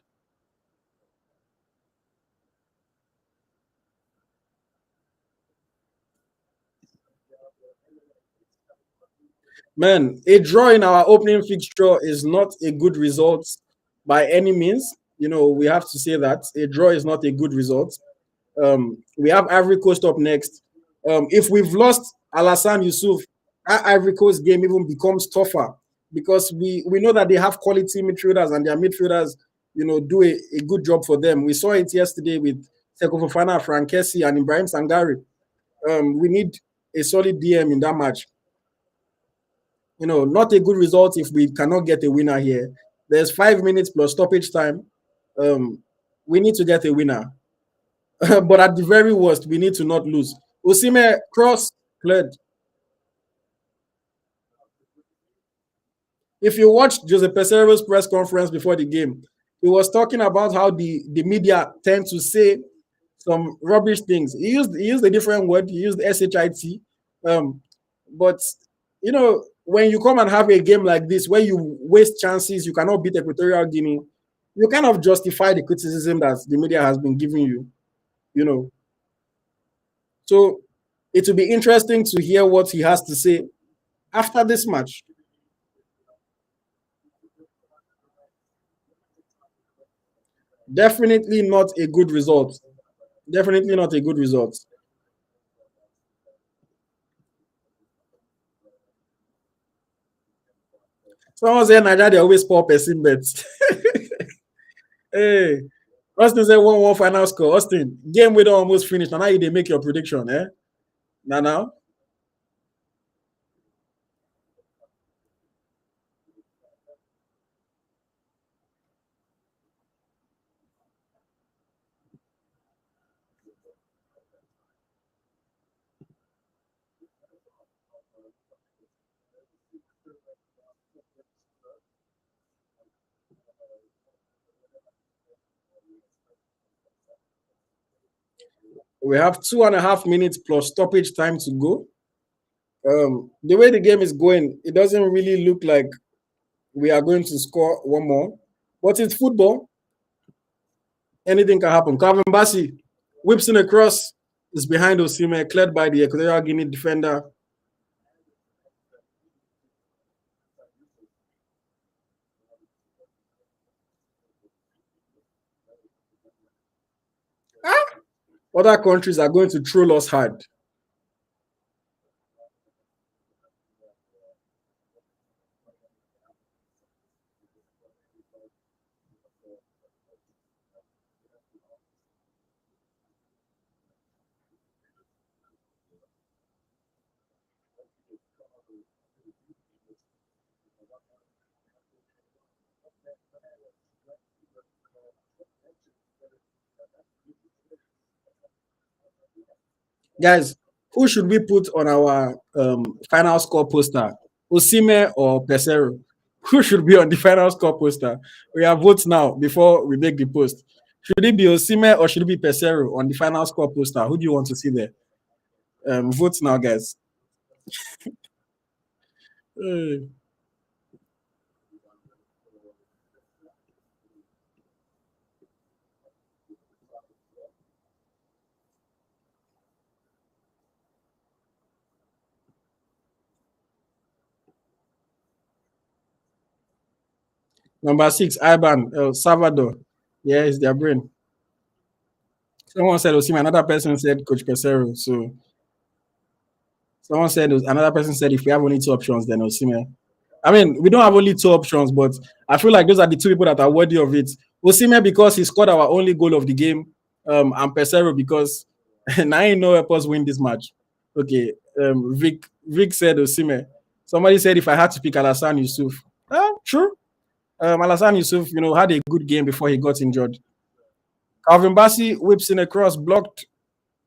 Man, a draw in our opening fixture is not a good result by any means. We have to say that a draw is not a good result. We have Ivory Coast up next. If we've lost Alassane Yusuf, that Ivory Coast game even becomes tougher because we know that they have quality midfielders and their midfielders, do a good job for them. We saw it yesterday with Seko Fofana, Frank Kessie, and Ibrahim Sangari. We need a solid DM in that match. Not a good result if we cannot get a winner here. There's 5 minutes plus stoppage time. Um, we need to get a winner. But at the very worst, we need to not lose. Osimhen cross cleared. If you watched Jose Pesero's press conference before the game, he was talking about how the media tend to say some rubbish things. He used a different word. He used shit. But when you come and have a game like this where you waste chances, you cannot beat Equatorial Guinea. You kind of justify the criticism that the media has been giving you. You know, so it will be interesting to hear what he has to say after this match. Definitely not a good result. Definitely not a good result. Someone said Nigeria they always poor person bets. Hey, Austin said 1-1 final score. Austin, game we don't almost finish. Now you they make your prediction, eh? Now. We have 2.5 minutes plus stoppage time to go. The way the game is going, it doesn't really look like we are going to score one more. But it's football. Anything can happen. Calvin Bassi whips in across, is behind Osimhen, cleared by the Equatorial Guinea defender. Other countries are going to troll us hard. Guys, who should we put on our final score poster? Osime or Pesero? Who should be on the final score poster? We have votes now before we make the post. Should it be Osime or should it be Pesero on the final score poster? Who do you want to see there? Vote now, guys. Uh, Number 6, Iban, Salvador. Yeah, it's their brain. Someone said Osime, another person said Coach Pesero. So another person said if we have only two options, then Osime. I mean, we don't have only two options, but I feel like those are the two people that are worthy of it. Osime because he scored our only goal of the game, and Pesero because now he know help us win this match. Okay, Vic said Osime. Somebody said if I had to pick Alassane Yusuf, true. Alassane Yusuf, had a good game before he got injured. Calvin Bassi whips in a cross, blocked,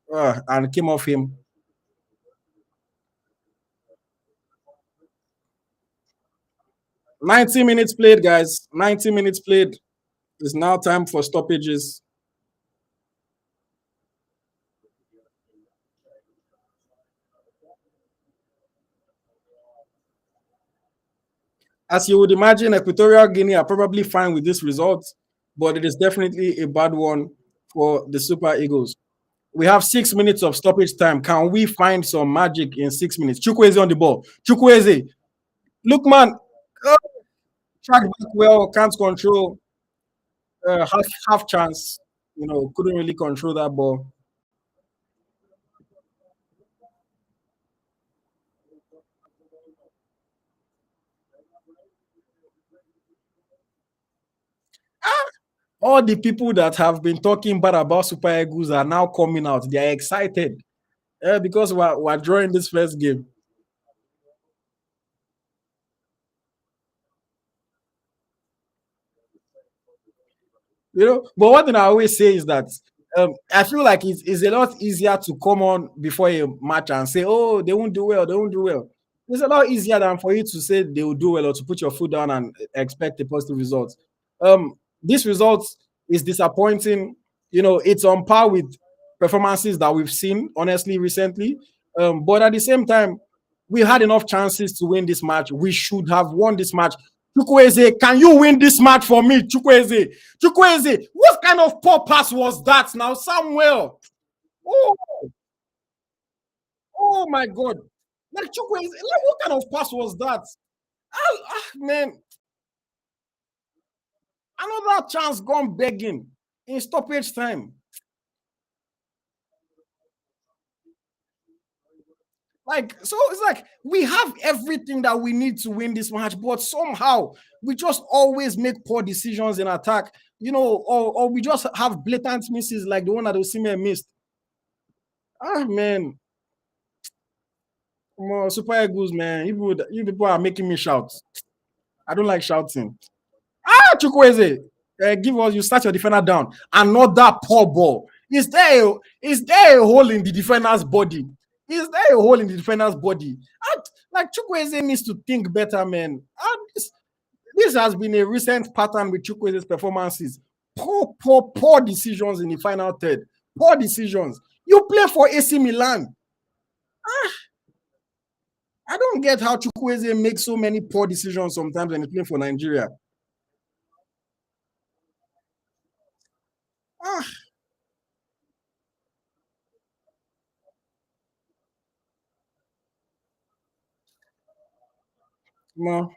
and came off him. 90 minutes played, guys. 90 minutes played. It's now time for stoppages. As you would imagine, Equatorial Guinea are probably fine with this result, but it is definitely a bad one for the Super Eagles. We have 6 minutes of stoppage time. Can we find some magic in 6 minutes? Chukwueze on the ball. Chukwueze. Look, man. Track back well, can't control. Half chance. Couldn't really control that ball. All the people that have been talking bad about Super Eagles are now coming out. They are excited because we're drawing this first game. You know, but one thing I always say is that I feel like it's a lot easier to come on before a match and say, oh, they won't do well, they won't do well. It's a lot easier than for you to say they will do well or to put your foot down and expect a positive result. This result is disappointing. You know, it's on par with performances that we've seen, honestly, recently. But at the same time, we had enough chances to win this match. We should have won this match. Chukwueze, can you win this match for me? Chukwueze, Chukwueze, what kind of poor pass was that now, Samuel? Oh, oh my God. Like Chukwueze, like what kind of pass was that? Man, another chance gone begging in stoppage time. Like, so it's like we have everything that we need to win this match, but somehow we just always make poor decisions in attack, you know, or we just have blatant misses like the one that Osimhen missed. Ah, man. More Super Eagles, man. You people are making me shout. I don't like shouting. Ah, Chukwueze, give us, you start your defender down. Another poor ball. Is there a hole in the defender's body? Is there a hole in the defender's body? Like Chukwueze needs to think better, man. This has been a recent pattern with Chukwueze's performances. Poor decisions in the final third. Poor decisions. You play for AC Milan. I don't get how Chukwueze makes so many poor decisions sometimes when he's playing for Nigeria. No.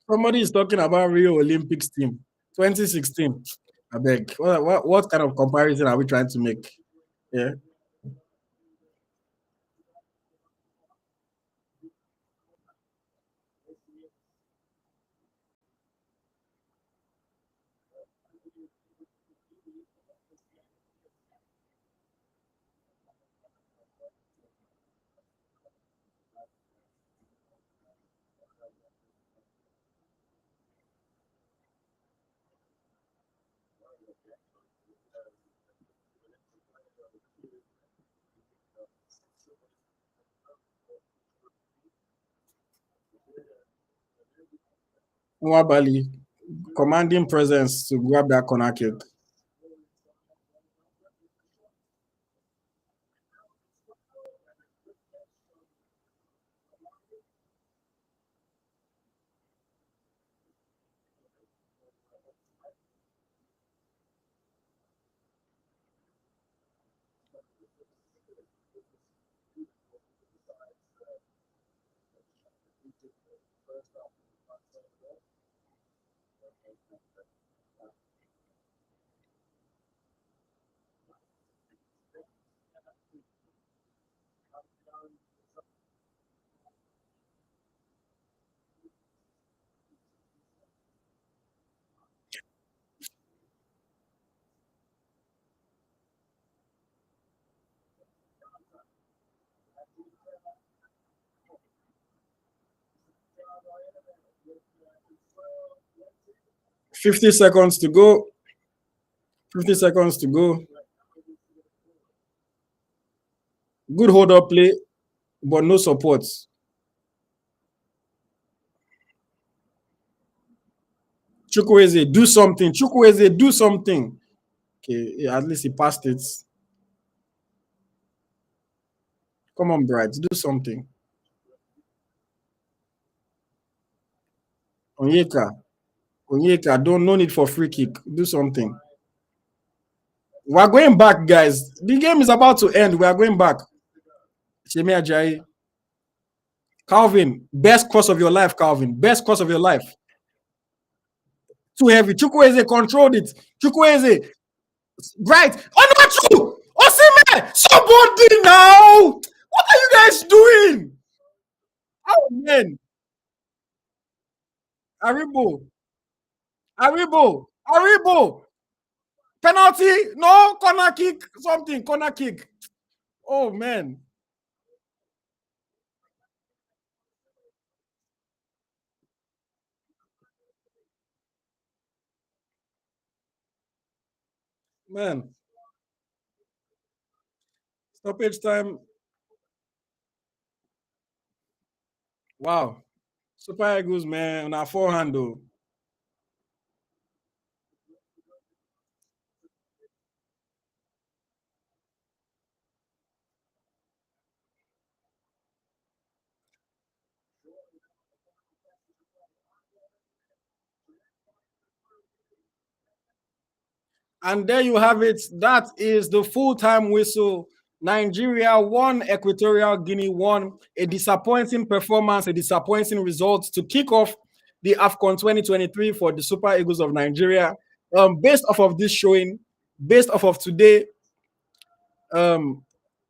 Somebody is talking about Rio Olympics team, 2016. I beg. What kind of comparison are we trying to make? Yeah. 'Nwabali commanding presence to grab that corner kick. 50 seconds to go. 50 seconds to go. Good hold up play, but no support. Chukwueze, do something. Chukwueze, do something. Okay, at least he passed it. Come on, Bright, do something. Onyeka, no need for free kick. Do something. We are going back, guys. The game is about to end. We are going back. Shemi Ajayi. Calvin, best cross of your life, Calvin. Best cross of your life. Too heavy. Chukwueze controlled it. Chukwueze. Right. On number two. Osimhen. Somebody now. What are you guys doing? Oh man. Aribo. Aribo. Aribo. Penalty. No. Corner kick. Something. Corner kick. Oh man. Man. Stoppage time. Wow. Super Eagles, man. On our forehand, though. And there you have it. That is the full-time whistle. Nigeria won, Equatorial Guinea won. A disappointing performance, a disappointing result to kick off the AFCON 2023 for the Super Eagles of Nigeria. Based off of this showing, based off of today, um,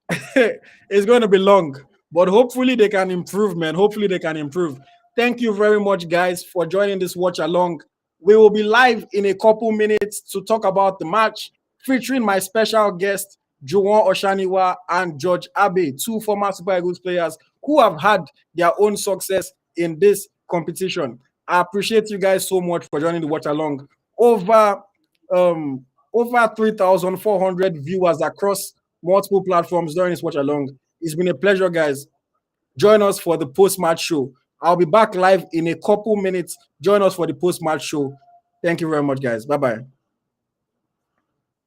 it's going to be long, but hopefully they can improve, man. Hopefully they can improve. Thank you very much, guys, for joining this watch along. We will be live in a couple minutes to talk about the match, featuring my special guest, Juwon Oshaniwa and George Abe, two former Super Eagles players who have had their own success in this competition. I appreciate you guys so much for joining the watch along. Um, over 3,400 viewers across multiple platforms during this watch along. It's been a pleasure, guys. Join us for the post-match show. I'll be back live in a couple minutes. Join us for the post-match show. Thank you very much, guys. Bye-bye.